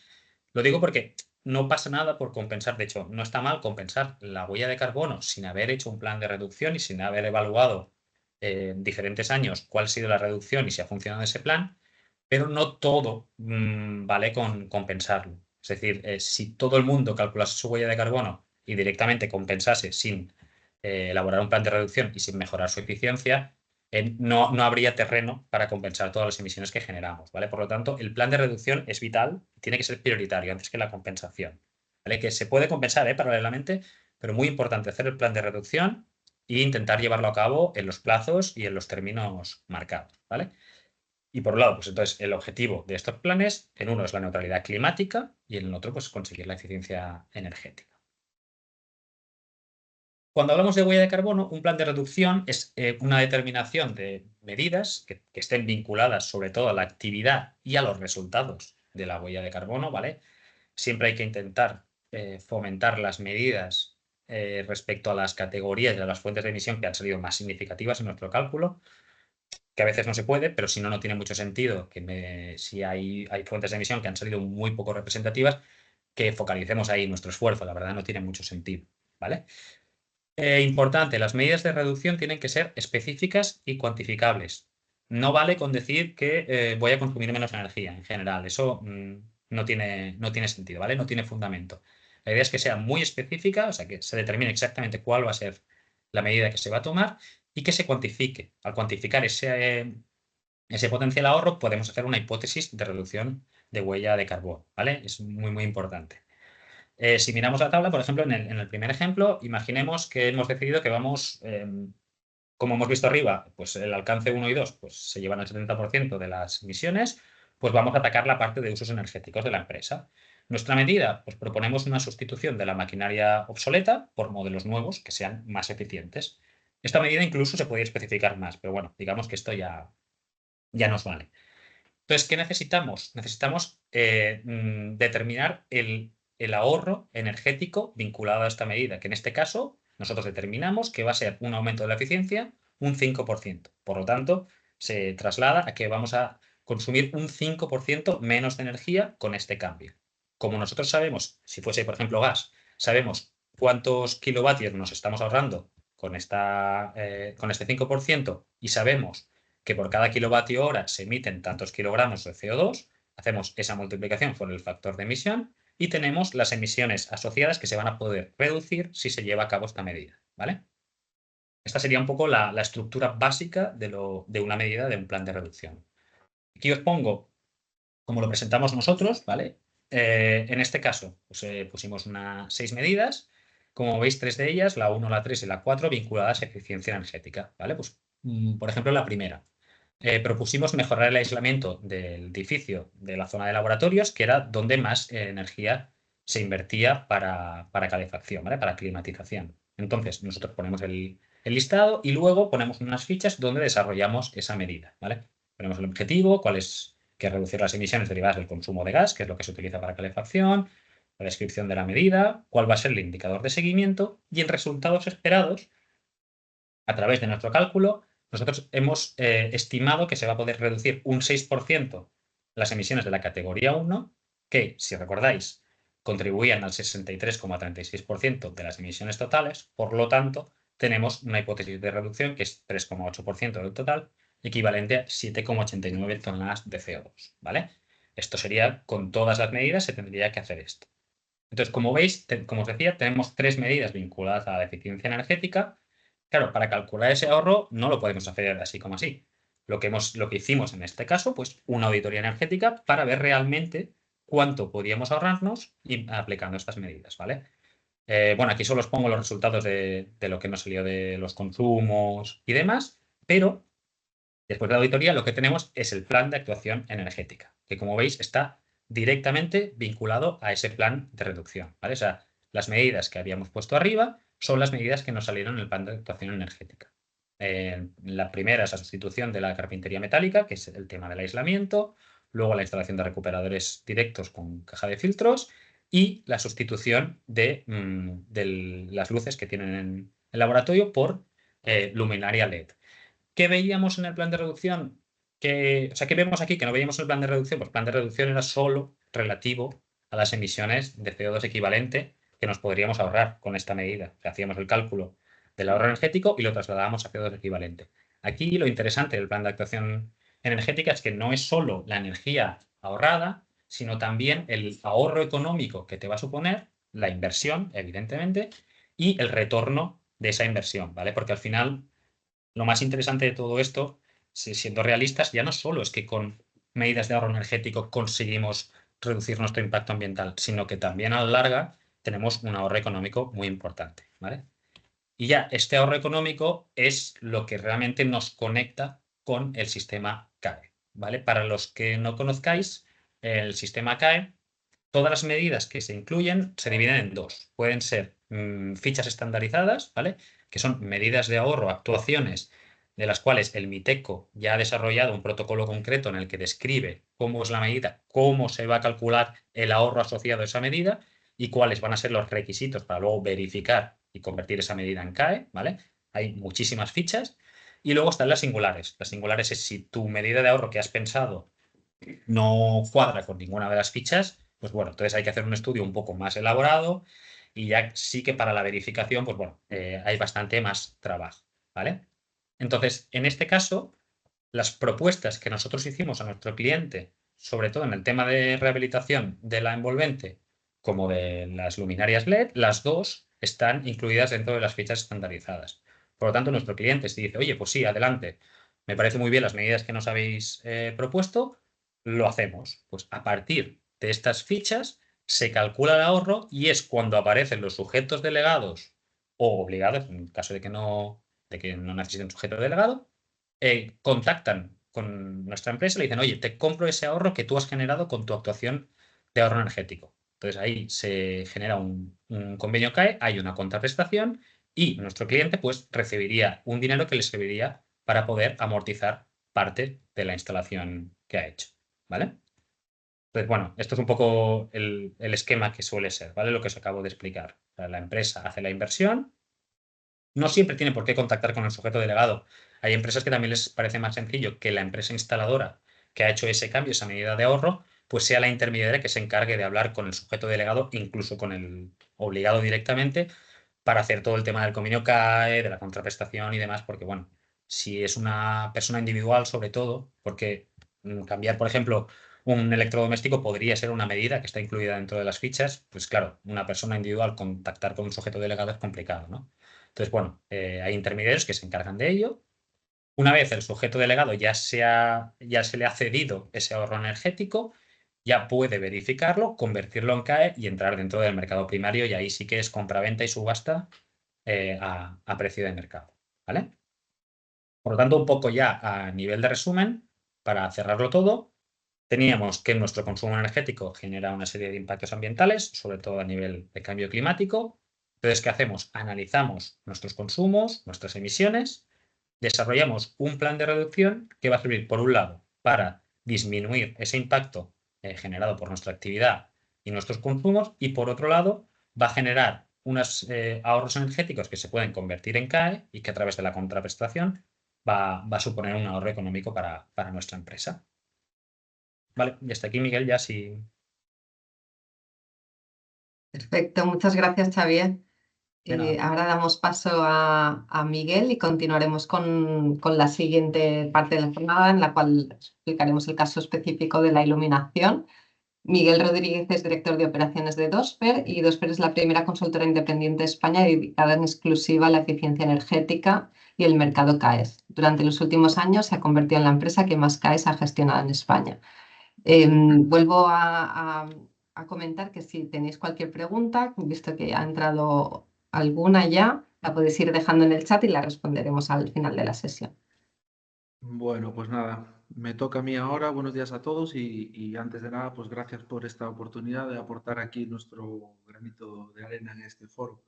Lo digo porque no pasa nada por compensar, de hecho, no está mal compensar la huella de carbono sin haber hecho un plan de reducción y sin haber evaluado en diferentes años cuál ha sido la reducción y si ha funcionado ese plan, pero no todo vale con compensarlo. Es decir, si todo el mundo calculase su huella de carbono y directamente compensase sin elaborar un plan de reducción y sin mejorar su eficiencia, no habría terreno para compensar todas las emisiones que generamos, ¿vale? Por lo tanto, el plan de reducción es vital, tiene que ser prioritario antes que la compensación, ¿vale? Que se puede compensar, paralelamente, pero muy importante hacer el plan de reducción e intentar llevarlo a cabo en los plazos y en los términos marcados, ¿vale? Y por un lado, pues entonces el objetivo de estos planes, en uno es la neutralidad climática y en el otro, pues conseguir la eficiencia energética. Cuando hablamos de huella de carbono, un plan de reducción es una determinación de medidas que estén vinculadas sobre todo a la actividad y a los resultados de la huella de carbono, ¿vale? Siempre hay que intentar fomentar las medidas respecto a las categorías y a las fuentes de emisión que han salido más significativas en nuestro cálculo, que a veces no se puede, pero si no, no tiene mucho sentido que si hay fuentes de emisión que han salido muy poco representativas, que focalicemos ahí nuestro esfuerzo. La verdad no tiene mucho sentido, ¿vale? Importante, las medidas de reducción tienen que ser específicas y cuantificables. No vale con decir que voy a consumir menos energía en general. Eso no tiene sentido, ¿vale? No tiene fundamento. La idea es que sea muy específica, o sea, que se determine exactamente cuál va a ser la medida que se va a tomar y que se cuantifique. Al cuantificar ese potencial ahorro, podemos hacer una hipótesis de reducción de huella de carbono, ¿vale? Es muy, muy importante. Si miramos la tabla, por ejemplo, en el primer ejemplo, imaginemos que hemos decidido que vamos, como hemos visto arriba, pues el alcance 1 y 2 pues, se llevan el 70% de las emisiones, pues vamos a atacar la parte de usos energéticos de la empresa. Nuestra medida, pues proponemos una sustitución de la maquinaria obsoleta por modelos nuevos que sean más eficientes. Esta medida incluso se puede especificar más, pero bueno, digamos que esto ya nos vale. Entonces, ¿qué necesitamos? Necesitamos determinar el ahorro energético vinculado a esta medida, que en este caso nosotros determinamos que va a ser un aumento de la eficiencia un 5%. Por lo tanto, se traslada a que vamos a consumir un 5% menos de energía con este cambio. Como nosotros sabemos, si fuese por ejemplo gas, sabemos cuántos kilovatios nos estamos ahorrando con este 5% y sabemos que por cada kilovatio hora se emiten tantos kilogramos de CO2, hacemos esa multiplicación por el factor de emisión y tenemos las emisiones asociadas que se van a poder reducir si se lleva a cabo esta medida, ¿vale? Esta sería un poco la estructura básica de una medida de un plan de reducción. Aquí os pongo como lo presentamos nosotros, ¿vale? En este caso, pues, pusimos 6 medidas. Como veis, 3 de ellas, la 1, la 3 y la 4, vinculadas a eficiencia energética, ¿vale? Pues, por ejemplo, la primera. Propusimos mejorar el aislamiento del edificio de la zona de laboratorios, que era donde más energía se invertía para calefacción, ¿vale? Para climatización. Entonces, nosotros ponemos el listado y luego ponemos unas fichas donde desarrollamos esa medida, ¿vale? Ponemos el objetivo, cuál es que reducir las emisiones derivadas del consumo de gas, que es lo que se utiliza para calefacción, la descripción de la medida, cuál va a ser el indicador de seguimiento y en resultados esperados, a través de nuestro cálculo, nosotros hemos estimado que se va a poder reducir un 6% las emisiones de la categoría 1, que, si recordáis, contribuían al 63,36% de las emisiones totales. Por lo tanto, tenemos una hipótesis de reducción que es 3,8% del total, equivalente a 7,89 toneladas de CO2, ¿vale? Esto sería, con todas las medidas, se tendría que hacer esto. Entonces, como veis, como os decía, tenemos 3 medidas vinculadas a la eficiencia energética. Claro, para calcular ese ahorro no lo podemos hacer así como así. Lo que hicimos en este caso, pues una auditoría energética para ver realmente cuánto podíamos ahorrarnos aplicando estas medidas, ¿vale? Bueno, aquí solo os pongo los resultados de lo que nos salió de los consumos y demás, pero después de la auditoría lo que tenemos es el plan de actuación energética, que como veis está directamente vinculado a ese plan de reducción, ¿vale? O sea, las medidas que habíamos puesto arriba son las medidas que nos salieron en el plan de actuación energética. La primera es la sustitución de la carpintería metálica, que es el tema del aislamiento, luego la instalación de recuperadores directos con caja de filtros y la sustitución de las luces que tienen en el laboratorio por luminaria LED. ¿Qué veíamos en el plan de reducción? ¿Qué vemos aquí que no veíamos en el plan de reducción? Pues el plan de reducción era solo relativo a las emisiones de CO2 equivalente que nos podríamos ahorrar con esta medida. O sea, hacíamos el cálculo del ahorro energético y lo trasladábamos a CO2 equivalente. Aquí lo interesante del plan de actuación energética es que no es solo la energía ahorrada, sino también el ahorro económico que te va a suponer, la inversión, evidentemente, y el retorno de esa inversión, ¿vale? Porque al final lo más interesante de todo esto, siendo realistas, ya no solo es que con medidas de ahorro energético conseguimos reducir nuestro impacto ambiental, sino que también a la larga tenemos un ahorro económico muy importante, ¿vale? Y ya este ahorro económico es lo que realmente nos conecta con el sistema CAE, ¿vale? Para los que no conozcáis el sistema CAE, todas las medidas que se incluyen se dividen en dos. Pueden ser fichas estandarizadas, ¿vale? Que son medidas de ahorro, actuaciones de las cuales el MITECO ya ha desarrollado un protocolo concreto en el que describe cómo es la medida, cómo se va a calcular el ahorro asociado a esa medida y cuáles van a ser los requisitos para luego verificar y convertir esa medida en CAE, ¿vale? Hay muchísimas fichas. Y luego están las singulares. Las singulares es si tu medida de ahorro que has pensado no cuadra con ninguna de las fichas, pues bueno, entonces hay que hacer un estudio un poco más elaborado y ya sí que para la verificación, pues bueno, hay bastante más trabajo, ¿vale? Entonces, en este caso, las propuestas que nosotros hicimos a nuestro cliente, sobre todo en el tema de rehabilitación de la envolvente, como de las luminarias LED, las dos están incluidas dentro de las fichas estandarizadas. Por lo tanto, nuestro cliente si dice, oye, pues sí, adelante, me parece muy bien las medidas que nos habéis propuesto, lo hacemos. Pues a partir de estas fichas se calcula el ahorro y es cuando aparecen los sujetos delegados o obligados, en caso de que no necesiten sujeto delegado, contactan con nuestra empresa y le dicen, oye, te compro ese ahorro que tú has generado con tu actuación de ahorro energético. Entonces ahí se genera un convenio CAE, hay una contraprestación y nuestro cliente pues recibiría un dinero que le serviría para poder amortizar parte de la instalación que ha hecho, ¿vale? Entonces, bueno, esto es un poco el esquema que suele ser, ¿vale? Lo que os acabo de explicar. O sea, la empresa hace la inversión, no siempre tiene por qué contactar con el sujeto delegado. Hay empresas que también les parece más sencillo que la empresa instaladora que ha hecho ese cambio, esa medida de ahorro, pues sea la intermediaria que se encargue de hablar con el sujeto delegado, incluso con el obligado directamente, para hacer todo el tema del convenio CAE, de la contraprestación y demás, porque bueno, Si es una persona individual, sobre todo, porque cambiar, por ejemplo, un electrodoméstico podría ser una medida que está incluida dentro de las fichas, pues claro, una persona individual contactar con un sujeto delegado es complicado, ¿no? Entonces, bueno, hay intermediarios que se encargan de ello. Una vez el sujeto delegado ya se le ha cedido ese ahorro energético, ya puede verificarlo, convertirlo en CAE y entrar dentro del mercado primario, y ahí sí que es compraventa y subasta a precio de mercado, ¿vale? Por lo tanto, un poco ya a nivel de resumen, para cerrarlo todo, teníamos que nuestro consumo energético genera una serie de impactos ambientales, sobre todo a nivel de cambio climático. Entonces, ¿qué hacemos? Analizamos nuestros consumos, nuestras emisiones, desarrollamos un plan de reducción que va a servir, por un lado, para disminuir ese impacto generado por nuestra actividad y nuestros consumos, y por otro lado, va a generar unos ahorros energéticos que se pueden convertir en CAE y que a través de la contraprestación va a suponer un ahorro económico para nuestra empresa. Vale, y hasta aquí, Miguel, ya sí. Perfecto, muchas gracias, Xavier. De nada. Ahora damos paso a Miguel y continuaremos con la siguiente parte de la jornada, en la cual explicaremos el caso específico de la iluminación. Miguel Rodríguez es director de operaciones de Dosper, y Dosper es la primera consultora independiente de España dedicada en exclusiva a la eficiencia energética y el mercado CAES. Durante los últimos años se ha convertido en la empresa que más CAES ha gestionado en España. Vuelvo a comentar que si tenéis cualquier pregunta, visto que ha entrado alguna ya, la podéis ir dejando en el chat y la responderemos al final de la sesión. Bueno, pues nada, me toca a mí ahora. Buenos días a todos y antes de nada, pues gracias por esta oportunidad de aportar aquí nuestro granito de arena en este foro.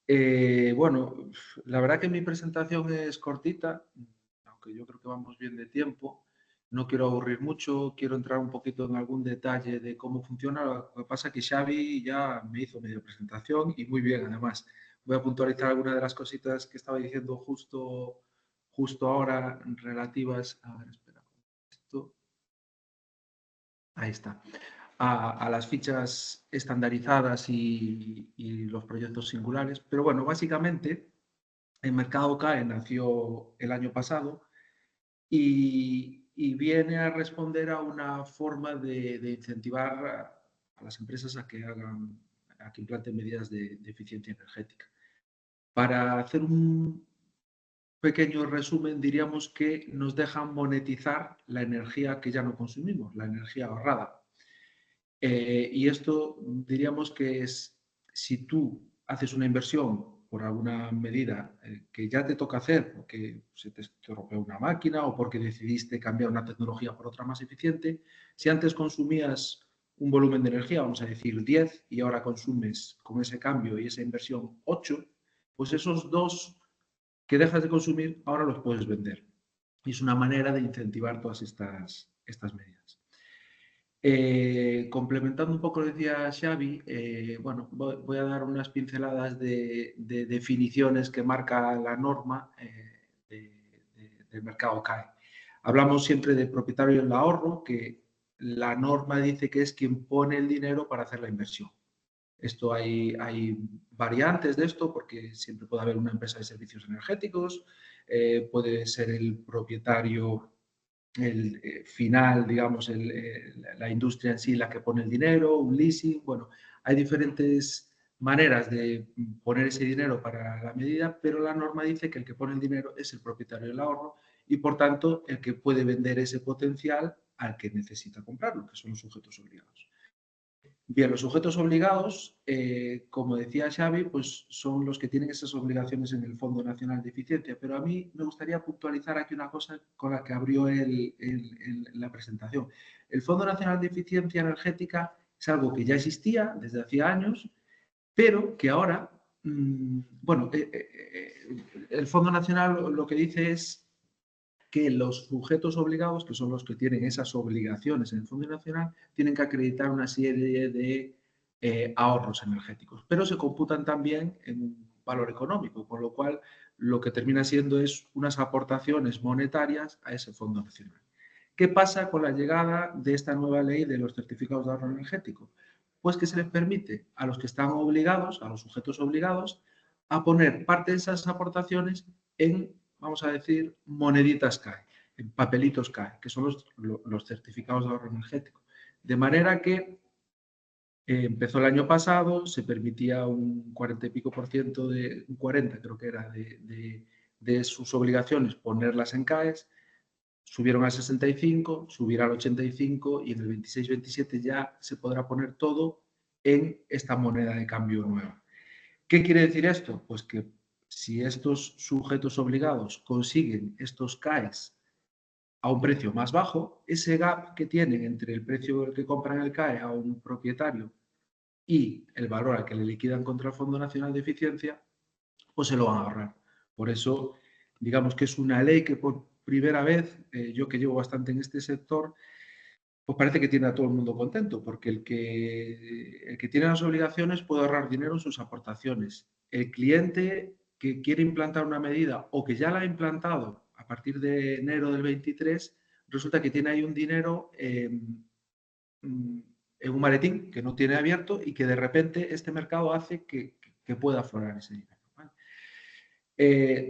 Bueno, la verdad que mi presentación es cortita, aunque yo creo que vamos bien de tiempo. No quiero aburrir mucho, quiero entrar un poquito en algún detalle de cómo funciona. Lo que pasa es que Xavi ya me hizo media presentación y muy bien, además. Voy a puntualizar algunas de las cositas que estaba diciendo justo ahora relativas a ver, espera, esto. Ahí está. A las fichas estandarizadas y los proyectos singulares. Pero bueno, básicamente el mercado CAE nació el año pasado y viene a responder a una forma de incentivar a las empresas a que implanten medidas de eficiencia energética. Para hacer un pequeño resumen, diríamos que nos dejan monetizar la energía que ya no consumimos, la energía ahorrada. Y esto diríamos que es, si tú haces una inversión por alguna medida que ya te toca hacer, porque se te estropeó una máquina o porque decidiste cambiar una tecnología por otra más eficiente, si antes consumías un volumen de energía, vamos a decir 10, y ahora consumes con ese cambio y esa inversión 8, pues esos 2 que dejas de consumir ahora los puedes vender. Y es una manera de incentivar todas estas medidas. Complementando un poco lo que decía Xavi, bueno, voy a dar unas pinceladas de definiciones que marca la norma del mercado CAE. Hablamos siempre de propietario del ahorro, que la norma dice que es quien pone el dinero para hacer la inversión. Esto hay variantes de esto, porque siempre puede haber una empresa de servicios energéticos, puede ser el propietario el final, digamos, la industria en sí la que pone el dinero, un leasing. Bueno, hay diferentes maneras de poner ese dinero para la medida, pero la norma dice que el que pone el dinero es el propietario del ahorro y, por tanto, el que puede vender ese potencial al que necesita comprarlo, que son los sujetos obligados. Bien, los sujetos obligados, como decía Xavi, pues son los que tienen esas obligaciones en el Fondo Nacional de Eficiencia, pero a mí me gustaría puntualizar aquí una cosa con la que abrió la presentación. El Fondo Nacional de Eficiencia Energética es algo que ya existía desde hacía años, pero que ahora, bueno, el Fondo Nacional lo que dice es que los sujetos obligados, que son los que tienen esas obligaciones en el Fondo Nacional, tienen que acreditar una serie de ahorros energéticos, pero se computan también en un valor económico, con lo cual lo que termina siendo es unas aportaciones monetarias a ese Fondo Nacional. ¿Qué pasa con la llegada de esta nueva ley de los certificados de ahorro energético? Pues que se les permite a los que están obligados, a los sujetos obligados, a poner parte de esas aportaciones en vamos a decir, moneditas CAE, en papelitos CAE, que son los certificados de ahorro energético. De manera que empezó el año pasado, se permitía un 40 y pico por ciento, un 40 creo que era, de sus obligaciones ponerlas en CAEs, subieron al 65, subirá al 85 y en el 26-27 ya se podrá poner todo en esta moneda de cambio nueva. ¿Qué quiere decir esto? Pues que si estos sujetos obligados consiguen estos CAEs a un precio más bajo, ese gap que tienen entre el precio del que compran el CAE a un propietario y el valor al que le liquidan contra el Fondo Nacional de Eficiencia, pues se lo van a ahorrar. Por eso, digamos que es una ley que por primera vez, yo que llevo bastante en este sector, pues parece que tiene a todo el mundo contento, porque el que tiene las obligaciones puede ahorrar dinero en sus aportaciones. El cliente que quiere implantar una medida o que ya la ha implantado a partir de enero del 23, resulta que tiene ahí un dinero en un maletín que no tiene abierto y que de repente este mercado hace que pueda aflorar ese dinero. ¿Vale?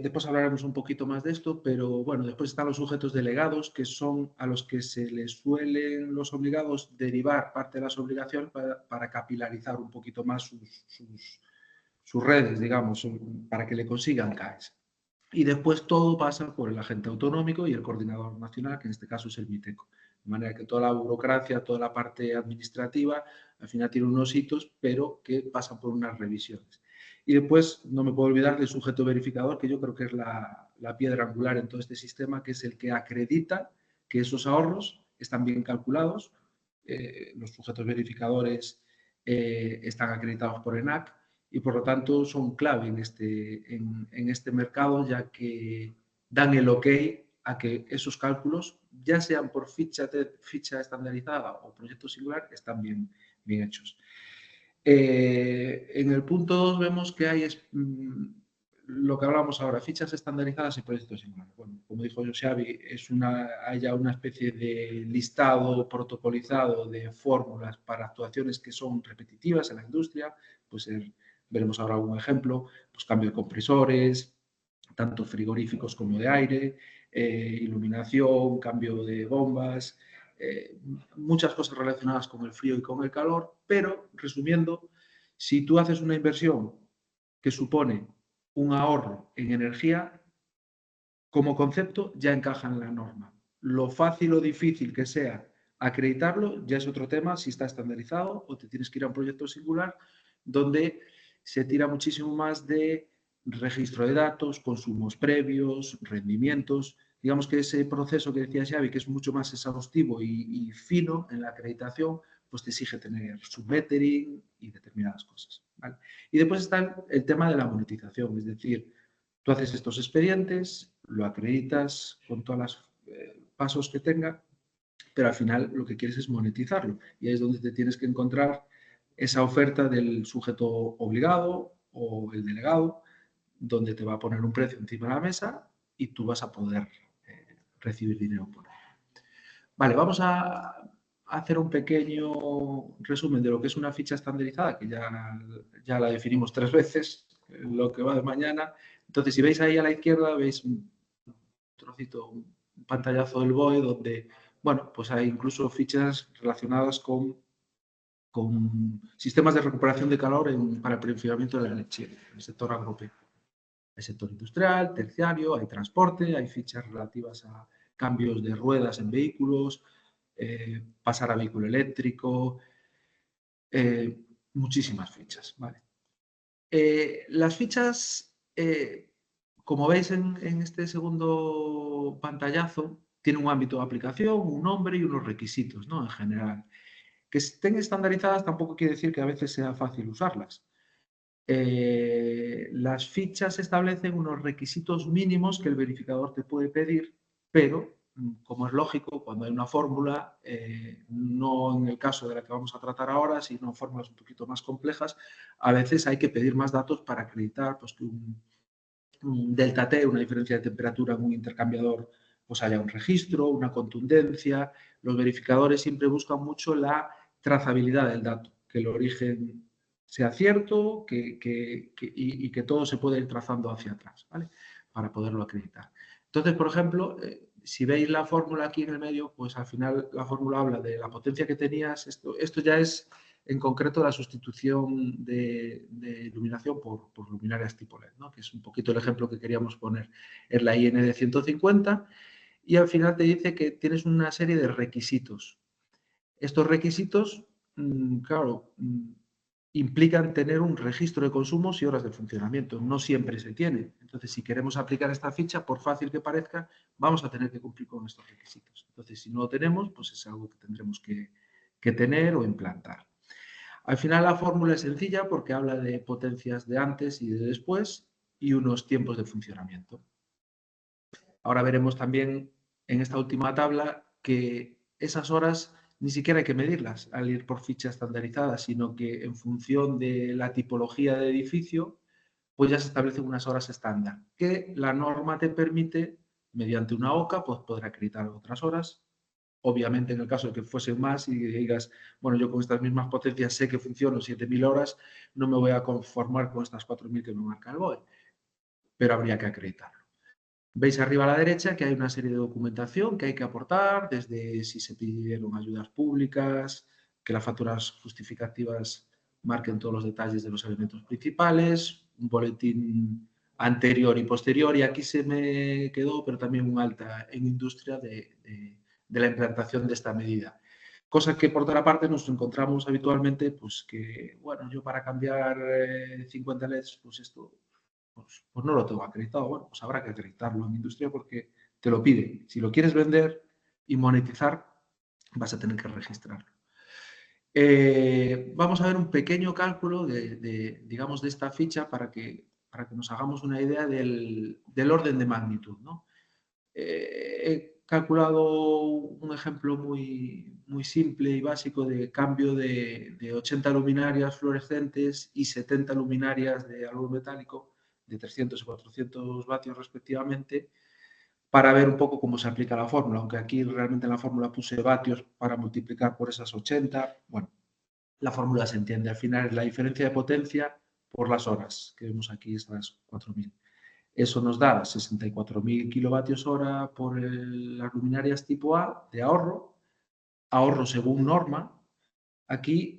Después hablaremos un poquito más de esto, pero bueno, después están los sujetos delegados, que son a los que se les suelen los obligados derivar parte de las obligaciones para capilarizar un poquito más sus redes, digamos, para que le consigan CAEs. Y después todo pasa por el agente autonómico y el coordinador nacional, que en este caso es el MITECO. De manera que toda la burocracia, toda la parte administrativa, al final tiene unos hitos, pero que pasan por unas revisiones. Y después no me puedo olvidar del sujeto verificador, que yo creo que es la piedra angular en todo este sistema, que es el que acredita que esos ahorros están bien calculados. Los sujetos verificadores están acreditados por ENAC y por lo tanto son clave en este mercado, ya que dan el ok a que esos cálculos, ya sean por ficha estandarizada o proyecto singular, están bien hechos. En el punto 2 vemos que hay lo que hablamos ahora, fichas estandarizadas y proyectos singulares. Bueno, como dijo Xavi, hay ya una especie de listado protocolizado de fórmulas para actuaciones que son repetitivas en la industria, pues veremos ahora algún ejemplo, pues cambio de compresores, tanto frigoríficos como de aire, iluminación, cambio de bombas, muchas cosas relacionadas con el frío y con el calor, pero resumiendo, si tú haces una inversión que supone un ahorro en energía, como concepto ya encaja en la norma. Lo fácil o difícil que sea acreditarlo ya es otro tema, si está estandarizado o te tienes que ir a un proyecto singular donde se tira muchísimo más de registro de datos, consumos previos, rendimientos. Digamos que ese proceso que decía Xavi, que es mucho más exhaustivo y fino en la acreditación, pues te exige tener submetering y determinadas cosas. ¿Vale? Y después está el tema de la monetización, es decir, tú haces estos expedientes, lo acreditas con todos los pasos que tenga, pero al final lo que quieres es monetizarlo. Y ahí es donde te tienes que encontrar esa oferta del sujeto obligado o el delegado, donde te va a poner un precio encima de la mesa y tú vas a poder recibir dinero por ello. Vale, vamos a hacer un pequeño resumen de lo que es una ficha estandarizada, que ya la definimos 3 veces, lo que va de mañana. Entonces, si veis ahí a la izquierda, veis un trocito, un pantallazo del BOE, donde, bueno, pues hay incluso fichas relacionadas con sistemas de recuperación de calor para el enfriamiento de la leche, en el sector agropeo. Hay sector industrial, terciario, hay transporte, hay fichas relativas a cambios de ruedas en vehículos, pasar a vehículo eléctrico, muchísimas fichas. ¿Vale? Las fichas, como veis en este segundo pantallazo, tienen un ámbito de aplicación, un nombre y unos requisitos, ¿no? En general. Que estén estandarizadas tampoco quiere decir que a veces sea fácil usarlas. Las fichas establecen unos requisitos mínimos que el verificador te puede pedir, pero, como es lógico, cuando hay una fórmula, no en el caso de la que vamos a tratar ahora, sino fórmulas un poquito más complejas, a veces hay que pedir más datos para acreditar pues, que un delta T, una diferencia de temperatura en un intercambiador, pues haya un registro, una contundencia. Los verificadores siempre buscan mucho la trazabilidad del dato, que el origen sea cierto y que todo se pueda ir trazando hacia atrás, ¿vale? para poderlo acreditar. Entonces, por ejemplo, si veis la fórmula aquí en el medio, pues al final la fórmula habla de la potencia que tenías. Esto ya es en concreto la sustitución de iluminación por luminarias tipo LED, ¿no? Que es un poquito el ejemplo que queríamos poner. Es la IN de 150 y al final te dice que tienes una serie de requisitos. Estos requisitos, claro, implican tener un registro de consumos y horas de funcionamiento. No siempre se tiene. Entonces, si queremos aplicar esta ficha, por fácil que parezca, vamos a tener que cumplir con estos requisitos. Entonces, si no lo tenemos, pues es algo que tendremos que tener o implantar. Al final la fórmula es sencilla porque habla de potencias de antes y de después y unos tiempos de funcionamiento. Ahora veremos también en esta última tabla que esas horas ni siquiera hay que medirlas al ir por ficha estandarizada, sino que en función de la tipología de edificio, pues ya se establecen unas horas estándar, que la norma te permite, mediante una OCA, pues poder acreditar otras horas. Obviamente, en el caso de que fuese más y digas, bueno, yo con estas mismas potencias sé que funciono 7.000 horas, no me voy a conformar con estas 4.000 que me marca el BOE, pero habría que acreditarlo. Veis arriba a la derecha que hay una serie de documentación que hay que aportar, desde si se pidieron ayudas públicas, que las facturas justificativas marquen todos los detalles de los elementos principales, un boletín anterior y posterior, y aquí se me quedó, pero también un alta en industria de la implantación de esta medida. Cosa que, por otra parte, nos encontramos habitualmente, pues que, bueno, yo para cambiar 50 LEDs, pues esto pues no lo tengo acreditado. Bueno, pues habrá que acreditarlo en industria porque te lo pide. Si lo quieres vender y monetizar, vas a tener que registrarlo. Vamos a ver un pequeño cálculo digamos, de esta ficha para que nos hagamos una idea del orden de magnitud, ¿no? He calculado un ejemplo muy simple y básico de cambio de 80 luminarias fluorescentes y 70 luminarias de algo metálico de 300 y 400 vatios respectivamente, para ver un poco cómo se aplica la fórmula, aunque aquí realmente en la fórmula puse vatios para multiplicar por esas 80. Bueno, la fórmula se entiende. Al final es la diferencia de potencia por las horas, que vemos aquí estas 4.000. Eso nos da 64.000 kilovatios hora por las luminarias tipo A de ahorro según norma. Aquí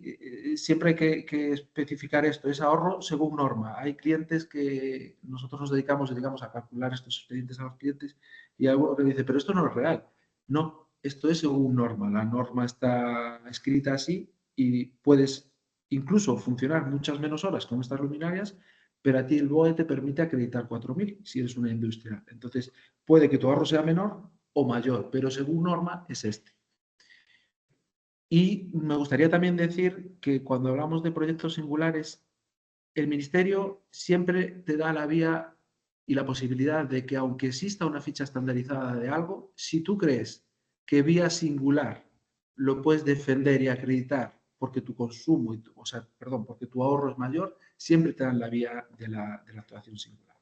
siempre hay que especificar esto, es ahorro según norma. Hay clientes que nosotros nos dedicamos a calcular estos expedientes a los clientes y hay alguno que dice, pero esto no es real. No, esto es según norma. La norma está escrita así y puedes incluso funcionar muchas menos horas con estas luminarias, pero a ti el BOE te permite acreditar 4.000 si eres una industria. Entonces, puede que tu ahorro sea menor o mayor, pero según norma es este. Y me gustaría también decir que cuando hablamos de proyectos singulares, el Ministerio siempre te da la vía y la posibilidad de que aunque exista una ficha estandarizada de algo, si tú crees que vía singular lo puedes defender y acreditar porque tu consumo, porque tu ahorro es mayor, siempre te dan la vía de la actuación singular,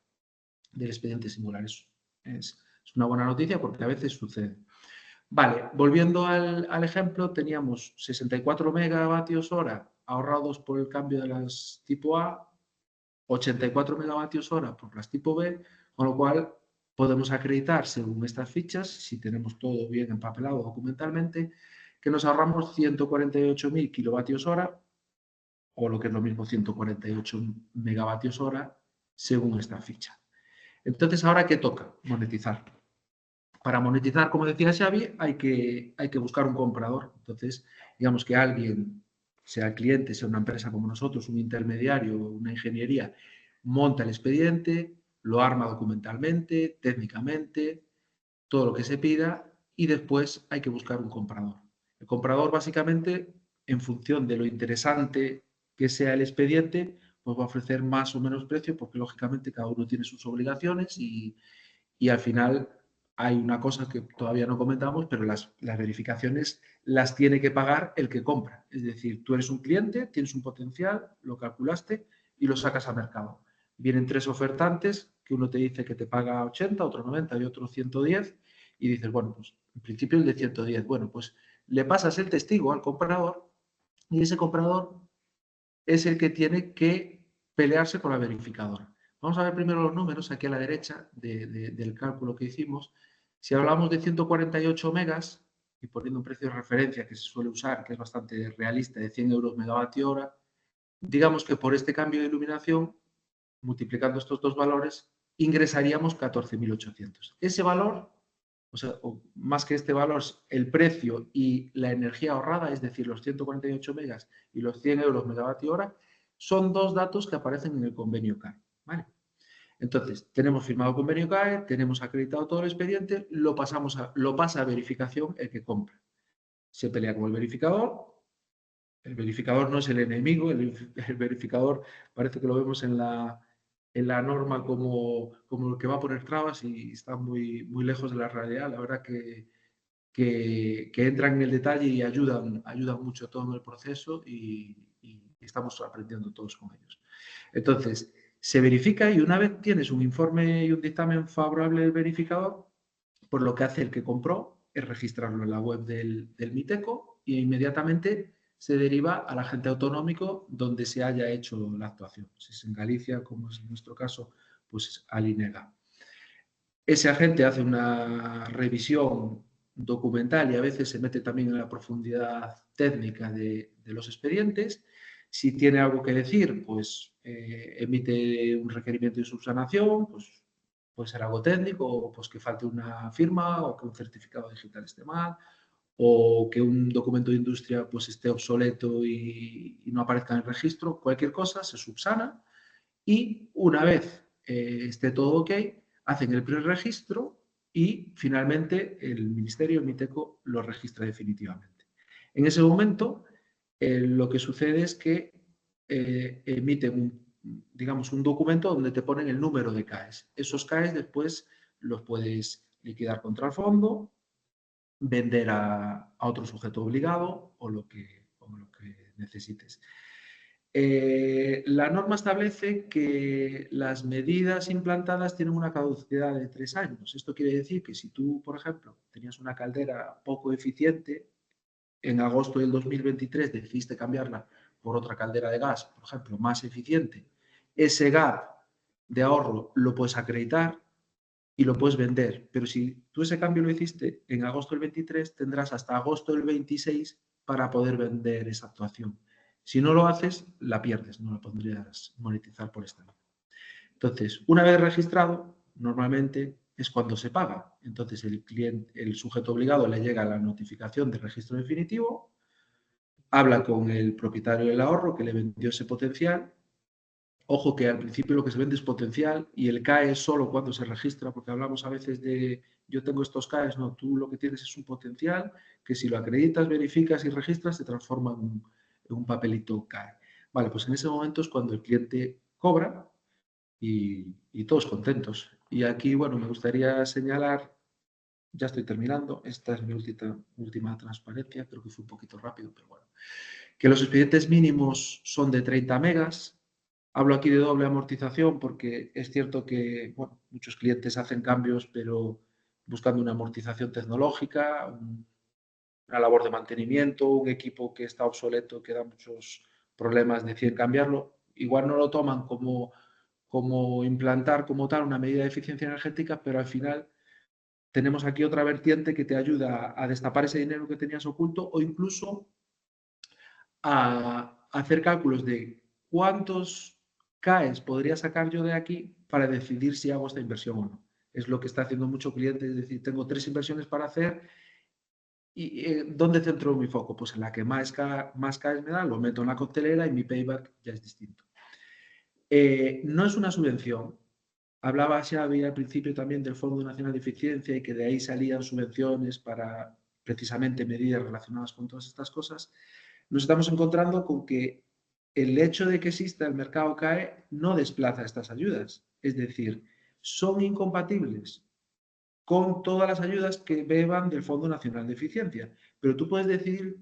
del expediente singular. Es una buena noticia porque a veces sucede. Vale, volviendo al ejemplo, teníamos 64 megavatios hora ahorrados por el cambio de las tipo A, 84 megavatios hora por las tipo B, con lo cual podemos acreditar según estas fichas, si tenemos todo bien empapelado documentalmente, que nos ahorramos 148.000 kilovatios hora, o lo que es lo mismo 148 megavatios hora, según esta ficha. Entonces, ¿ahora qué toca? Monetizar. Para monetizar, como decía Xavi, hay que buscar un comprador. Entonces, digamos que alguien, sea el cliente, sea una empresa como nosotros, un intermediario, una ingeniería, monta el expediente, lo arma documentalmente, técnicamente, todo lo que se pida y después hay que buscar un comprador. El comprador, básicamente, en función de lo interesante que sea el expediente, pues va a ofrecer más o menos precio porque, lógicamente, cada uno tiene sus obligaciones y al final hay una cosa que todavía no comentamos, pero las verificaciones las tiene que pagar el que compra. Es decir, tú eres un cliente, tienes un potencial, lo calculaste y lo sacas al mercado. Vienen 3 ofertantes, que uno te dice que te paga 80, otro 90 y otro 110, y dices, bueno, pues en principio el de 110. Bueno, pues le pasas el testigo al comprador y ese comprador es el que tiene que pelearse con la verificadora. Vamos a ver primero los números aquí a la derecha del cálculo que hicimos. Si hablamos de 148 megas, y poniendo un precio de referencia que se suele usar, que es bastante realista, de 100 euros megavatio hora, digamos que por este cambio de iluminación, multiplicando estos dos valores, ingresaríamos 14.800. Ese valor, o sea, más que este valor, el precio y la energía ahorrada, es decir, los 148 megas y los 100 euros megavatio hora, son dos datos que aparecen en el convenio CAE. ¿Vale? Entonces, tenemos firmado convenio CAE, tenemos acreditado todo el expediente, lo pasa a verificación el que compra. Se pelea con el verificador no es el enemigo, el verificador parece que lo vemos en la norma como el que va a poner trabas y está muy, muy lejos de la realidad. La verdad que entran en el detalle y ayudan mucho todo en el proceso y estamos aprendiendo todos con ellos. Entonces, se verifica y una vez tienes un informe y un dictamen favorable del verificador, pues lo que hace el que compró es registrarlo en la web del Miteco y inmediatamente se deriva al agente autonómico donde se haya hecho la actuación. Si es en Galicia, como es en nuestro caso, pues al INEGA. Ese agente hace una revisión documental y a veces se mete también en la profundidad técnica de los expedientes. Si tiene algo que decir, pues emite un requerimiento de subsanación, pues puede ser algo técnico, o pues que falte una firma, o que un certificado digital esté mal, o que un documento de industria pues esté obsoleto y no aparezca en el registro. Cualquier cosa se subsana y una vez esté todo ok, hacen el preregistro y finalmente el Ministerio, el Miteco, lo registra definitivamente. En ese momento, lo que sucede es que emiten digamos, un documento donde te ponen el número de CAEs. Esos CAEs después los puedes liquidar contra el fondo, vender a otro sujeto obligado o lo que necesites. La norma establece que las medidas implantadas tienen una caducidad de 3 años. Esto quiere decir que si tú, por ejemplo, tenías una caldera poco eficiente, en agosto del 2023 decidiste cambiarla por otra caldera de gas, por ejemplo, más eficiente, ese gap de ahorro lo puedes acreditar y lo puedes vender. Pero si tú ese cambio lo hiciste en agosto del 23, tendrás hasta agosto del 26 para poder vender esa actuación. Si no lo haces, la pierdes, no la podrías monetizar por esta vía. Entonces, una vez registrado, normalmente es cuando se paga. Entonces, el sujeto obligado le llega la notificación de registro definitivo, habla con el propietario del ahorro que le vendió ese potencial. Ojo que al principio lo que se vende es potencial y el CAE es solo cuando se registra, porque hablamos a veces de yo tengo estos CAEs, no, tú lo que tienes es un potencial que si lo acreditas, verificas y registras se transforma en un papelito CAE. Vale, pues en ese momento es cuando el cliente cobra y todos contentos. Y aquí, bueno, me gustaría señalar, ya estoy terminando, esta es mi última transparencia, creo que fue un poquito rápido, pero bueno, que los expedientes mínimos son de 30 megas. Hablo aquí de doble amortización porque es cierto que bueno, muchos clientes hacen cambios, pero buscando una amortización tecnológica, una labor de mantenimiento, un equipo que está obsoleto, que da muchos problemas, deciden cambiarlo. Igual no lo toman como implantar como tal una medida de eficiencia energética, pero al final tenemos aquí otra vertiente que te ayuda a destapar ese dinero que tenías oculto o incluso a hacer cálculos de cuántos CAEs podría sacar yo de aquí para decidir si hago esta inversión o no. Es lo que está haciendo mucho cliente, es decir, tengo 3 inversiones para hacer y ¿dónde centro mi foco? Pues en la que más CAEs me da, lo meto en la coctelera y mi payback ya es distinto. No es una subvención. Hablaba Xavi al principio también del Fondo Nacional de Eficiencia y que de ahí salían subvenciones para precisamente medidas relacionadas con todas estas cosas. Nos estamos encontrando con que el hecho de que exista el mercado CAE no desplaza estas ayudas. Es decir, son incompatibles con todas las ayudas que beban del Fondo Nacional de Eficiencia. Pero tú puedes decidir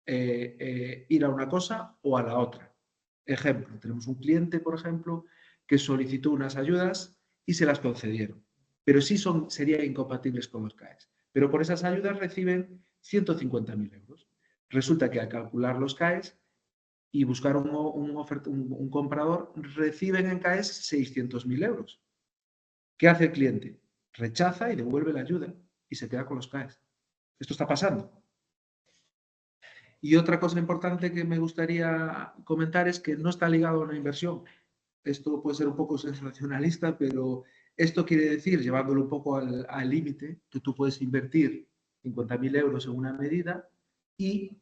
ir a una cosa o a la otra. Ejemplo, tenemos un cliente, por ejemplo, que solicitó unas ayudas y se las concedieron. Pero sí serían incompatibles con los CAEs. Pero por esas ayudas reciben 150.000 euros. Resulta que al calcular los CAEs, y buscar un comprador, reciben en CAES 600.000 euros. ¿Qué hace el cliente? Rechaza y devuelve la ayuda y se queda con los CAES. Esto está pasando. Y otra cosa importante que me gustaría comentar es que no está ligado a una inversión. Esto puede ser un poco sensacionalista, pero esto quiere decir, llevándolo un poco al límite, que tú puedes invertir 50.000 euros en una medida y,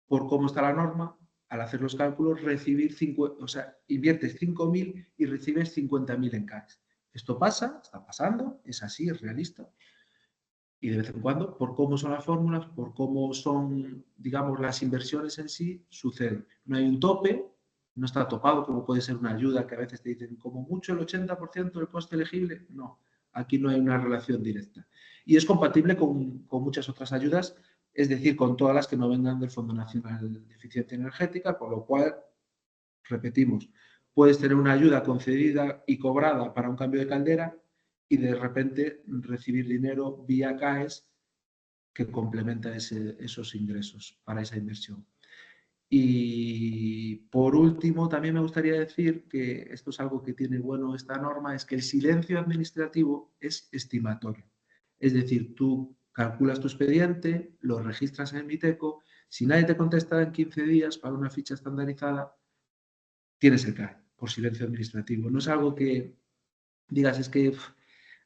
por cómo está la norma, al hacer los cálculos, inviertes 5.000 y recibes 50.000 en CAES. Esto pasa, está pasando, es así, es realista. Y de vez en cuando, por cómo son las fórmulas, por cómo son, digamos, las inversiones en sí, sucede. No hay un tope, no está topado, como puede ser una ayuda que a veces te dicen, como mucho el 80% del coste elegible. No, aquí no hay una relación directa. Y es compatible con muchas otras ayudas, es decir, con todas las que no vengan del Fondo Nacional de Eficiencia Energética, por lo cual, repetimos, puedes tener una ayuda concedida y cobrada para un cambio de caldera y de repente recibir dinero vía CAES que complementa esos ingresos para esa inversión. Y por último, también me gustaría decir que esto es algo que tiene bueno esta norma, es que el silencio administrativo es estimatorio. Es decir, tú calculas tu expediente, lo registras en el Miteco, si nadie te contesta en 15 días para una ficha estandarizada, tienes el CAE por silencio administrativo. No es algo que digas, es que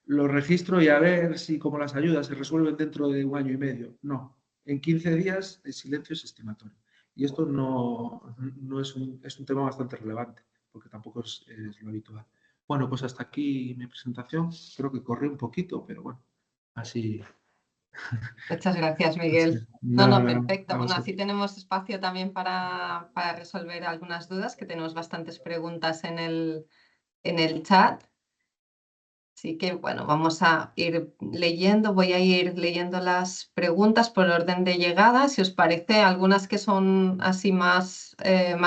lo registro y a ver si como las ayudas se resuelven dentro de 1 año y medio. No, en 15 días el silencio es estimatorio. Y esto no es un tema bastante relevante, porque tampoco es lo habitual. Bueno, pues hasta aquí mi presentación. Creo que corrí un poquito, pero bueno, así. Muchas gracias, Miguel. No, Nada, no, perfecto. a Bueno, así vosotros. tenemos espacio también para resolver algunas dudas, que tenemos bastantes preguntas en el chat. Así que, bueno, vamos a ir leyendo, voy a ir leyendo las preguntas por orden de llegada. Si os parece, algunas que son así más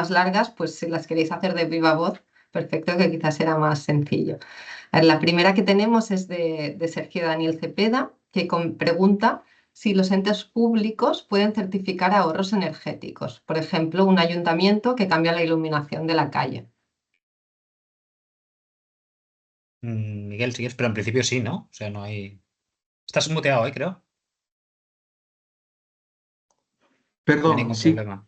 largas, pues si las queréis hacer de viva voz, perfecto, que quizás será más sencillo. A ver, la primera que tenemos es de Sergio Daniel Cepeda, que pregunta si los entes públicos pueden certificar ahorros energéticos. Por ejemplo, un ayuntamiento que cambia la iluminación de la calle. Miguel, sigues, pero en principio sí, ¿no? O sea, no hay... Estás muteado, creo. No hay Perdón, ningún sí, problema.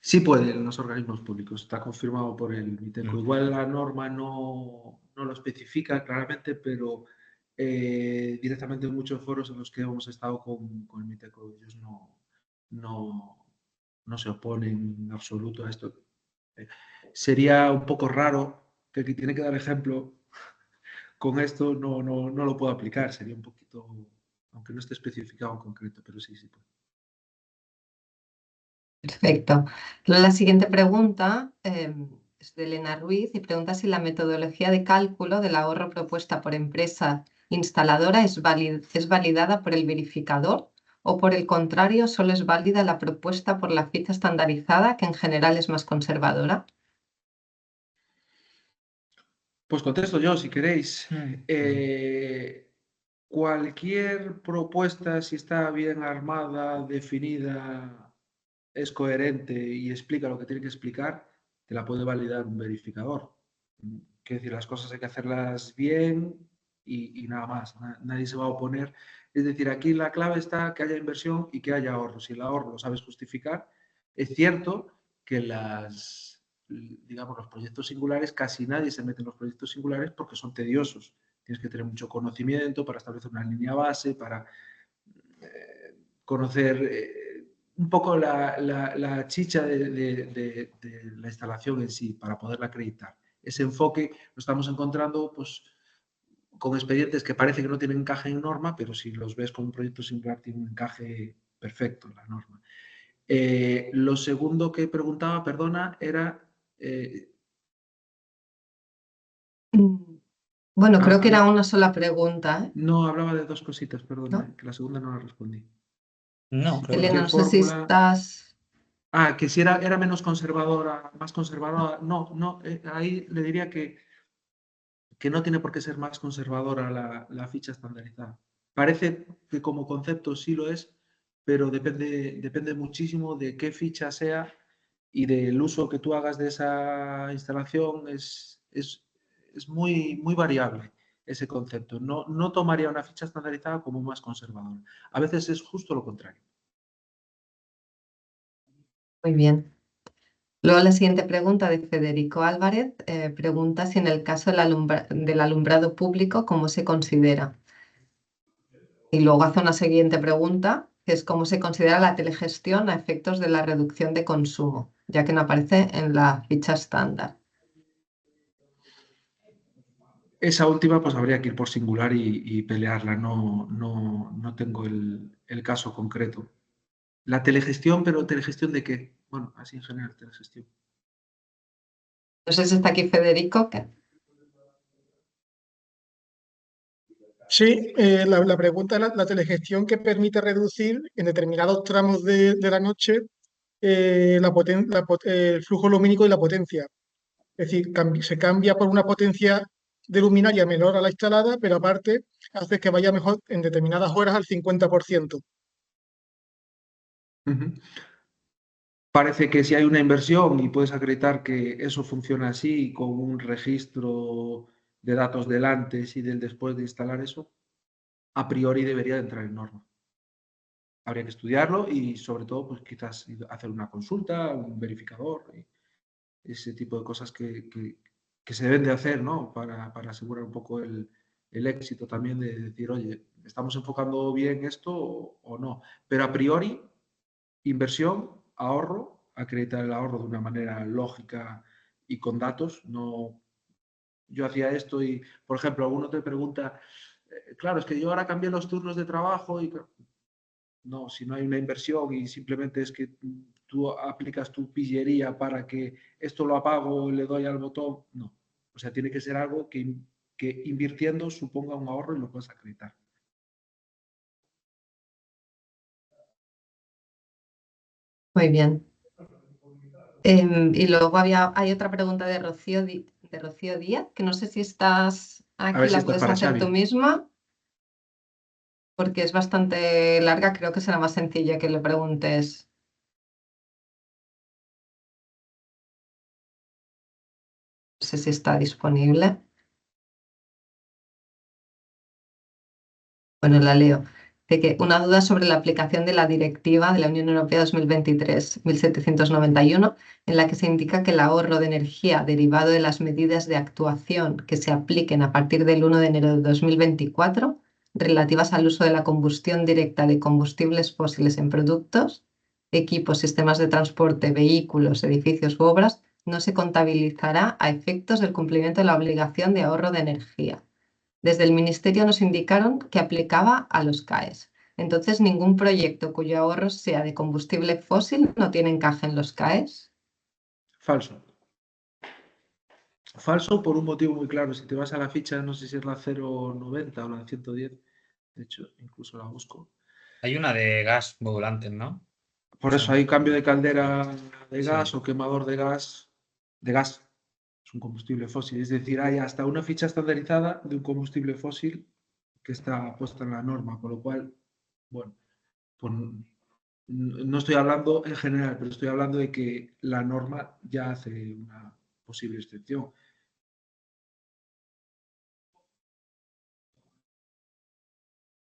sí pueden los organismos públicos, está confirmado por el Miteco. Mm. Igual la norma no lo especifica claramente, pero directamente en muchos foros en los que hemos estado con el Miteco, ellos no se oponen en absoluto a esto. Sería un poco raro que el que tiene que dar ejemplo con esto no lo pueda aplicar, sería un poquito, aunque no esté especificado en concreto, pero sí, sí puede. Perfecto. La siguiente pregunta es de Elena Ruiz y pregunta si la metodología de cálculo del ahorro propuesta por empresa instaladora es validada por el verificador o, por el contrario, solo es válida la propuesta por la ficha estandarizada, que en general es más conservadora. Pues contesto yo, si queréis. Cualquier propuesta, si está bien armada, definida, es coherente y explica lo que tiene que explicar, te la puede validar un verificador. Quiero decir, las cosas hay que hacerlas bien y nada más. Nadie se va a oponer. Es decir, aquí la clave está que haya inversión y que haya ahorro. Si el ahorro lo sabes justificar, es cierto que digamos, los proyectos singulares, casi nadie se mete en los proyectos singulares porque son tediosos. Tienes que tener mucho conocimiento para establecer una línea base, para conocer un poco la chicha de la instalación en sí, para poderla acreditar. Ese enfoque lo estamos encontrando pues, con expedientes que parece que no tienen encaje en norma, pero si los ves con un proyecto singular, tiene un encaje perfecto en la norma. Lo segundo que preguntaba, perdona, era... Bueno, creo que era una sola pregunta, ¿eh? No, hablaba de 2 cositas, perdona, ¿No? que la segunda no la respondí. No, creo que Elena, Cualquier no sé si fórmula... estás... que si era menos conservadora, más conservadora. No, ahí le diría que no tiene por qué ser más conservadora la ficha estandarizada. Parece que como concepto sí lo es, pero depende muchísimo de qué ficha sea y del uso que tú hagas de esa instalación es muy, muy variable ese concepto. No tomaría una ficha estandarizada como más conservadora. A veces es justo lo contrario. Muy bien. Luego la siguiente pregunta de Federico Álvarez pregunta si en el caso del alumbrado público, ¿cómo se considera? Y luego hace una siguiente pregunta, que es cómo se considera la telegestión a efectos de la reducción de consumo, ya que no aparece en la ficha estándar. Esa última, pues habría que ir por singular y pelearla. No tengo el caso concreto. La telegestión, pero ¿telegestión de qué? Bueno, así en general, telegestión. No sé si está aquí Federico. Sí, la pregunta es la telegestión que permite reducir en determinados tramos de la noche el flujo lumínico y la potencia. Es decir, se cambia por una potencia de luminaria menor a la instalada, pero aparte hace que vaya mejor en determinadas horas al 50%. Ujú. Parece que si hay una inversión y puedes acreditar que eso funciona así, con un registro de datos del antes y del después de instalar eso, a priori debería de entrar en norma. Habría que estudiarlo y sobre todo, pues quizás hacer una consulta, un verificador, ese tipo de cosas que se deben de hacer, ¿no? Para asegurar un poco el éxito también de decir, oye, ¿estamos enfocando bien esto o no? Pero a priori, inversión, ahorro, acreditar el ahorro de una manera lógica y con datos, no. Yo hacía esto y, por ejemplo, alguno te pregunta, claro, es que yo ahora cambié los turnos de trabajo y no, si no hay una inversión y simplemente es que tú aplicas tu pillería para que esto lo apago, le doy al botón, no. O sea, tiene que ser algo que invirtiendo suponga un ahorro y lo puedas acreditar. Muy bien. Y luego hay otra pregunta de Rocío Díaz, que no sé si estás A aquí, ver si la esta es puedes para hacer tú Xavi. misma, porque es bastante larga, creo que será más sencilla que le preguntes. No sé si está disponible. Bueno, la leo. De que una duda sobre la aplicación de la Directiva de la Unión Europea 2023-1791, en la que se indica que el ahorro de energía derivado de las medidas de actuación que se apliquen a partir del 1 de enero de 2024, relativas al uso de la combustión directa de combustibles fósiles en productos, equipos, sistemas de transporte, vehículos, edificios u obras, no se contabilizará a efectos del cumplimiento de la obligación de ahorro de energía. Desde el Ministerio nos indicaron que aplicaba a los CAEs. Entonces, ningún proyecto cuyo ahorro sea de combustible fósil no tiene encaje en los CAEs. Falso. Falso por un motivo muy claro. Si te vas a la ficha, no sé si es la 090 o la 110, de hecho, incluso la busco. Hay una de gas modulantes, ¿no? Por eso Sí. hay cambio de caldera de gas Sí. o quemador de gas. Es un combustible fósil. Es decir, hay hasta una ficha estandarizada de un combustible fósil que está puesta en la norma, con lo cual, bueno, pues no estoy hablando en general, pero estoy hablando de que la norma ya hace una posible excepción.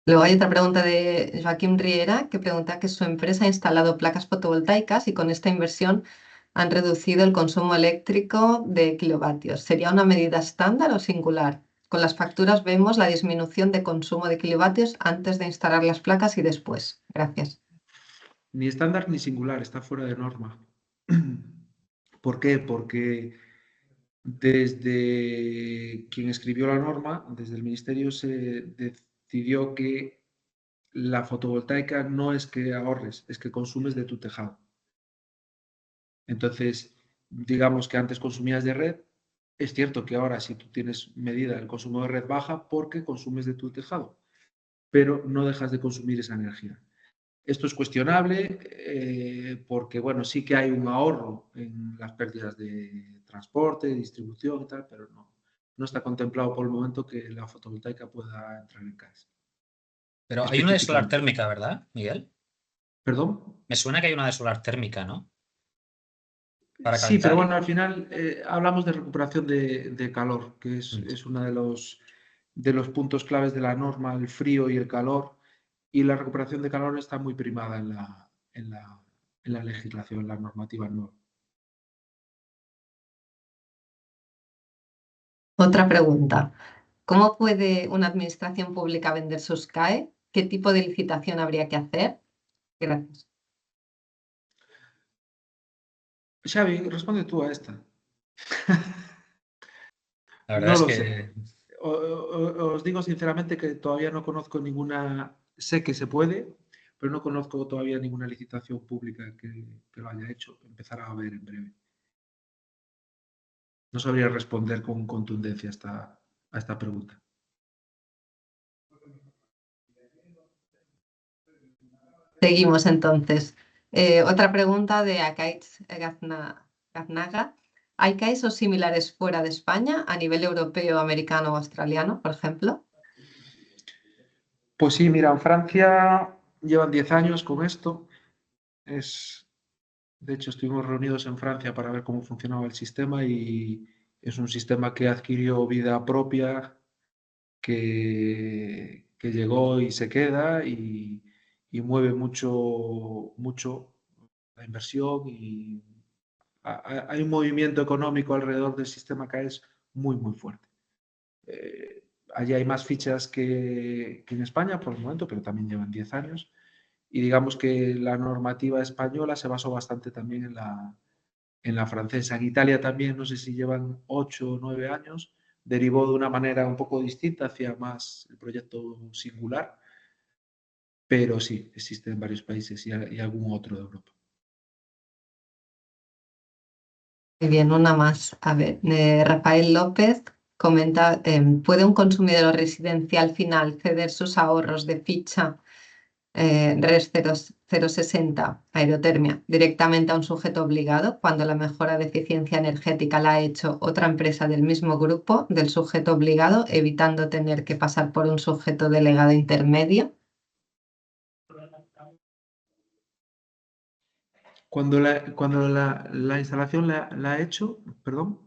Luego hay otra pregunta de Joaquín Riera que pregunta que su empresa ha instalado placas fotovoltaicas y con esta inversión han reducido el consumo eléctrico de kilovatios. ¿Sería una medida estándar o singular? Con las facturas vemos la disminución de consumo de kilovatios antes de instalar las placas y después. Gracias. Ni estándar ni singular, está fuera de norma. ¿Por qué? Porque desde quien escribió la norma, desde el Ministerio, se decidió que la fotovoltaica no es que ahorres, es que consumes de tu tejado. Entonces, digamos que antes consumías de red, es cierto que ahora si tú tienes medida el consumo de red baja porque consumes de tu tejado, pero no dejas de consumir esa energía. Esto es cuestionable porque, bueno, sí que hay un ahorro en las pérdidas de transporte, de distribución y tal, pero no está contemplado por el momento que la fotovoltaica pueda entrar en casa. Pero hay una de solar Específicamente. térmica, ¿verdad, Miguel? ¿Perdón? Me suena que hay una de solar térmica, ¿no? para Sí, calentar. pero bueno, al final hablamos de recuperación de calor, que es uno de los puntos claves de la norma, el frío y el calor, y la recuperación de calor está muy primada en la legislación, en la normativa nueva. Otra pregunta. ¿Cómo puede una administración pública vender sus CAE? ¿Qué tipo de licitación habría que hacer? Gracias. Xavi, responde tú a esta. La verdad No es lo que sé. Os digo sinceramente que todavía no conozco ninguna, sé que se puede, pero no conozco todavía ninguna licitación pública que lo haya hecho. Empezará a ver en breve. No sabría responder con contundencia a esta pregunta. Seguimos entonces. Otra pregunta de Akaitz Gaznaga. ¿Hay CAEs o similares fuera de España a nivel europeo, americano o australiano, por ejemplo? Pues sí, mira, en Francia llevan 10 años con esto. De hecho, estuvimos reunidos en Francia para ver cómo funcionaba el sistema y es un sistema que adquirió vida propia, que llegó y se queda y mueve mucho la inversión y hay un movimiento económico alrededor del sistema que es muy fuerte. Allí hay más fichas que en España por el momento, pero también llevan 10 años. Y digamos que la normativa española se basó bastante también en la francesa. En Italia también, no sé si llevan 8 o 9 años, derivó de una manera un poco distinta hacia más el proyecto singular, pero sí, existe en varios países y algún otro de Europa. Muy bien, una más. A ver, Rafael López comenta, ¿puede un consumidor residencial final ceder sus ahorros de ficha RES 060 aerotermia directamente a un sujeto obligado cuando la mejora de eficiencia energética la ha hecho otra empresa del mismo grupo del sujeto obligado, evitando tener que pasar por un sujeto delegado intermedio? Cuando la instalación la ha hecho, perdón.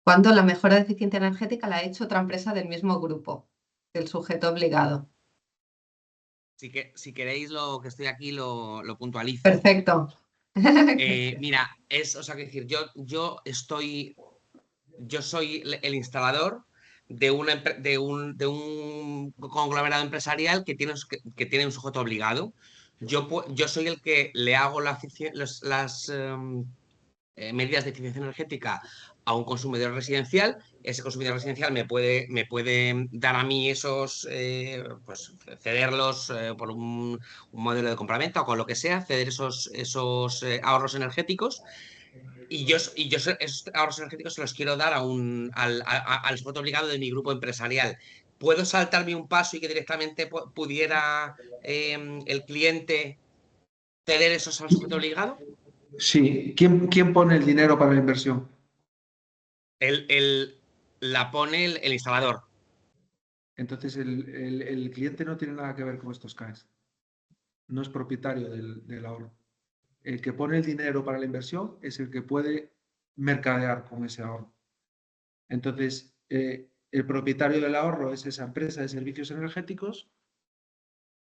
Cuando la mejora de eficiencia energética la ha hecho otra empresa del mismo grupo del sujeto obligado. Si queréis lo que estoy aquí lo puntualizo. Perfecto. Mira, o sea, que decir, yo soy el instalador de un conglomerado empresarial que tiene un sujeto obligado. Yo soy el que le hago las medidas de eficiencia energética a un consumidor residencial. Ese consumidor residencial me puede dar a mí pues cederlos por un modelo de compraventa o con lo que sea, ceder esos ahorros energéticos. Y yo esos ahorros energéticos se los quiero dar al sujeto obligado de mi grupo empresarial. ¿Puedo saltarme un paso y que directamente pudiera el cliente ceder esos al sujeto obligado? Sí. ¿Quién pone el dinero para la inversión? La pone el instalador. Entonces el cliente no tiene nada que ver con estos CAEs. No es propietario del ahorro. El que pone el dinero para la inversión es el que puede mercadear con ese ahorro. Entonces, el propietario del ahorro es esa empresa de servicios energéticos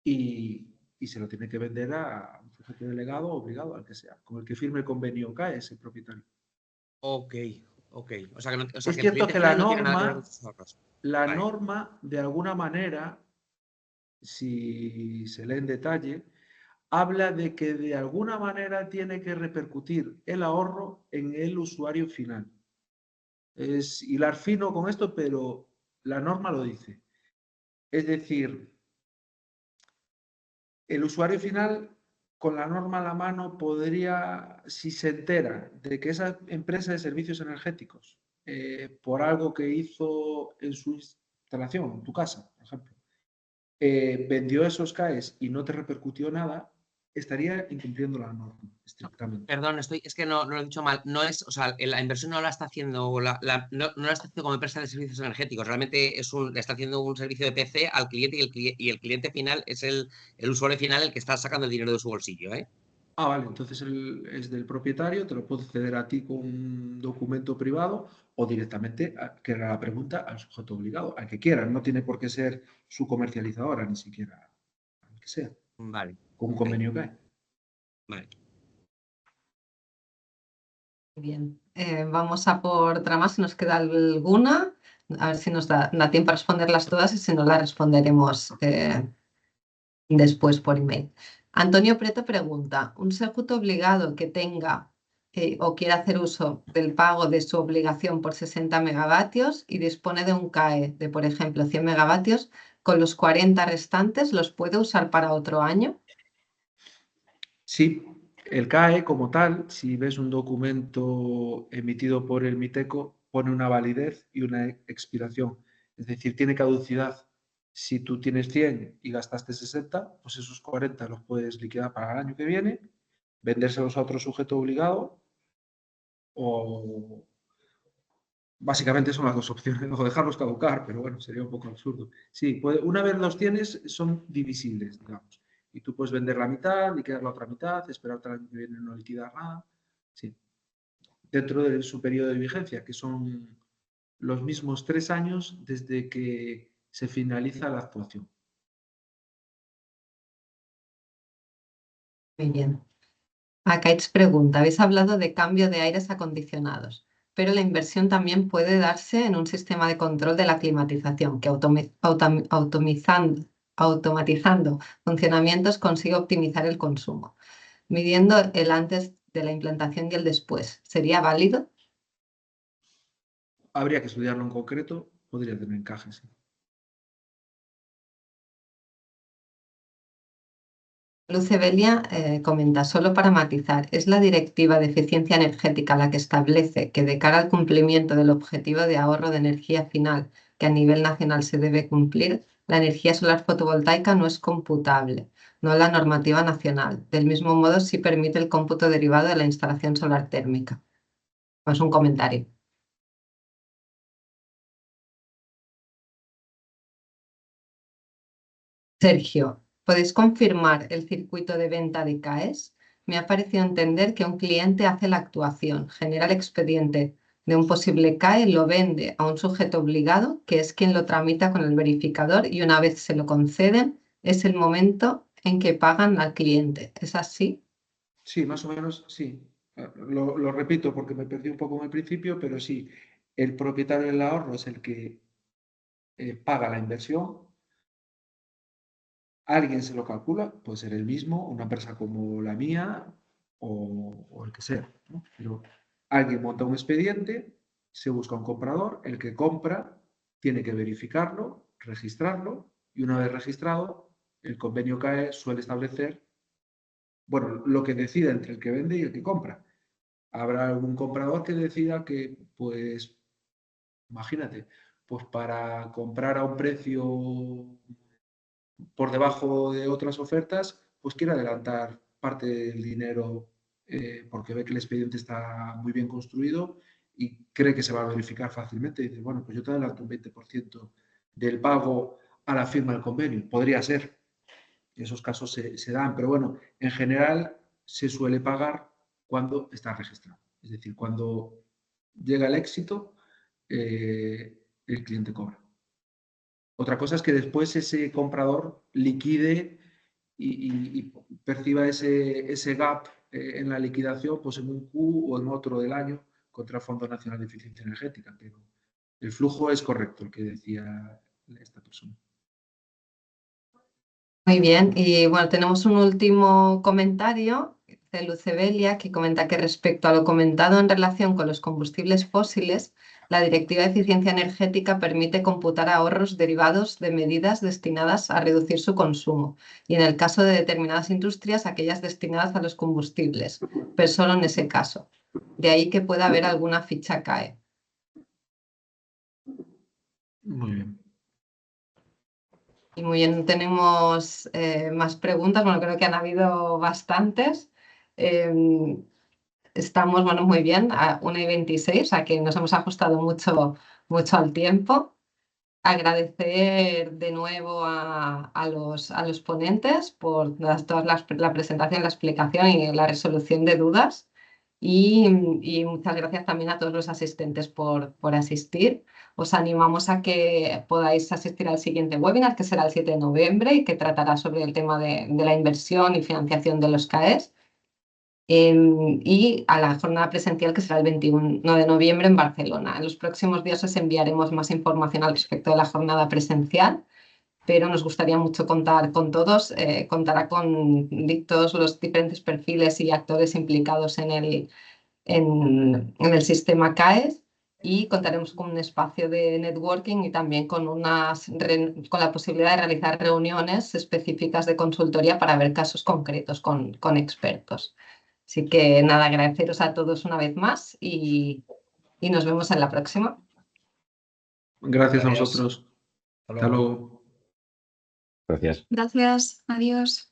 y se lo tiene que vender a un sujeto delegado o obligado, al que sea. Con el que firme el convenio CAE es el propietario. Ok. O sea, Es que el cierto cliente que final no tiene nada que ver con sus ahorros. la Vale. norma, de alguna manera, si se lee en detalle, habla de que de alguna manera tiene que repercutir el ahorro en el usuario final. Es hilar fino con esto, pero la norma lo dice. Es decir, el usuario final, con la norma a la mano, podría, si se entera de que esa empresa de servicios energéticos, por algo que hizo en su instalación, en tu casa, por ejemplo, vendió esos CAEs y no te repercutió nada, estaría incumpliendo la norma estrictamente. Perdón, es que no lo he dicho mal. No es, o sea, la inversión no la está haciendo, no la está haciendo como empresa de servicios energéticos. Realmente le está haciendo un servicio de PC al cliente y el cliente final es el usuario final el que está sacando el dinero de su bolsillo, ¿eh? Ah, vale, entonces es del propietario, te lo puedo ceder a ti con un documento privado o directamente, que era la pregunta, al sujeto obligado, al que quiera. No tiene por qué ser su comercializadora, ni siquiera al que sea, Vale. con un Ok, convenio que hay. vale. Bien, vamos a por otra más, si nos queda alguna, a ver si nos da tiempo a responderlas todas y si no las responderemos después por email. Antonio Preto pregunta, ¿un sujeto obligado que tenga o quiera hacer uso del pago de su obligación por 60 megavatios y dispone de un CAE de, por ejemplo, 100 megavatios, con los 40 restantes los puede usar para otro año? Sí, el CAE como tal, si ves un documento emitido por el MITECO, pone una validez y una expiración. Es decir, tiene caducidad. Si tú tienes 100 y gastaste 60, pues esos 40 los puedes liquidar para el año que viene, vendérselos a otro sujeto obligado o básicamente son las dos opciones, o dejarlos caducar, pero bueno, sería un poco absurdo. Sí, una vez los tienes, son divisibles, digamos. Y tú puedes vender la mitad, liquidar la otra mitad, esperar hasta el año que viene no liquidar nada. Sí. Dentro de su periodo de vigencia, que son los mismos 3 años desde que se finaliza la actuación. Muy bien. Akaitz pregunta, habéis hablado de cambio de aires acondicionados, pero la inversión también puede darse en un sistema de control de la climatización que automatizando funcionamientos consigue optimizar el consumo, midiendo el antes de la implantación y el después. ¿Sería válido? Habría que estudiarlo en concreto, podría tener encaje, sí. Lucebelia comenta, solo para matizar, es la Directiva de Eficiencia Energética la que establece que de cara al cumplimiento del objetivo de ahorro de energía final que a nivel nacional se debe cumplir, la energía solar fotovoltaica no es computable, no la normativa nacional. Del mismo modo, sí permite el cómputo derivado de la instalación solar térmica. Es un comentario. Sergio, ¿podéis confirmar el circuito de venta de CAES? Me ha parecido entender que un cliente hace la actuación, genera el expediente de un posible CAE, lo vende a un sujeto obligado, que es quien lo tramita con el verificador, y una vez se lo conceden, es el momento en que pagan al cliente. ¿Es así? Sí, más o menos, sí. Lo repito porque me perdí un poco en el principio, pero sí, el propietario del ahorro es el que paga la inversión. Alguien se lo calcula, puede ser el mismo, una empresa como la mía o el que sea, ¿no? Pero alguien monta un expediente, se busca un comprador, el que compra tiene que verificarlo, registrarlo y una vez registrado, el convenio CAE suele establecer, bueno, lo que decida entre el que vende y el que compra. Habrá algún comprador que decida que, pues, imagínate, pues para comprar a un precio por debajo de otras ofertas, pues quiere adelantar parte del dinero porque ve que el expediente está muy bien construido y cree que se va a verificar fácilmente. Y dice, bueno, pues yo te adelanto un 20% del pago a la firma del convenio. Podría ser, esos casos se dan, pero bueno, en general se suele pagar cuando está registrado. Es decir, cuando llega el éxito, el cliente cobra. Otra cosa es que después ese comprador liquide y perciba ese gap en la liquidación pues en un Q o en otro del año contra el Fondo Nacional de Eficiencia Energética. Pero el flujo es correcto, el que decía esta persona. Muy bien, y bueno, tenemos un último comentario de Lucebelia que comenta que respecto a lo comentado en relación con los combustibles fósiles, la Directiva de Eficiencia Energética permite computar ahorros derivados de medidas destinadas a reducir su consumo y en el caso de determinadas industrias, aquellas destinadas a los combustibles, pero solo en ese caso. De ahí que pueda haber alguna ficha CAE. Muy bien. Y muy bien, tenemos más preguntas. Bueno, creo que han habido bastantes. Estamos, bueno, muy bien, a 1:26, o sea que nos hemos ajustado mucho al tiempo. agradecer de nuevo a los ponentes por la presentación, la explicación y la resolución de dudas. Y muchas gracias también a todos los asistentes por asistir. Os animamos a que podáis asistir al siguiente webinar, que será el 7 de noviembre y que tratará sobre el tema de la inversión y financiación de los CAEs. Y a la jornada presencial, que será el 21 de noviembre en Barcelona. En los próximos días os enviaremos más información al respecto de la jornada presencial, pero nos gustaría mucho contar con todos. Contará con todos los diferentes perfiles y actores implicados en el sistema CAES, y contaremos con un espacio de networking y también con la posibilidad de realizar reuniones específicas de consultoría para ver casos concretos con expertos. Así que nada, agradeceros a todos una vez más y nos vemos en la próxima. Gracias a Adiós. vosotros. Hasta Hasta luego. luego. Gracias. Gracias, adiós.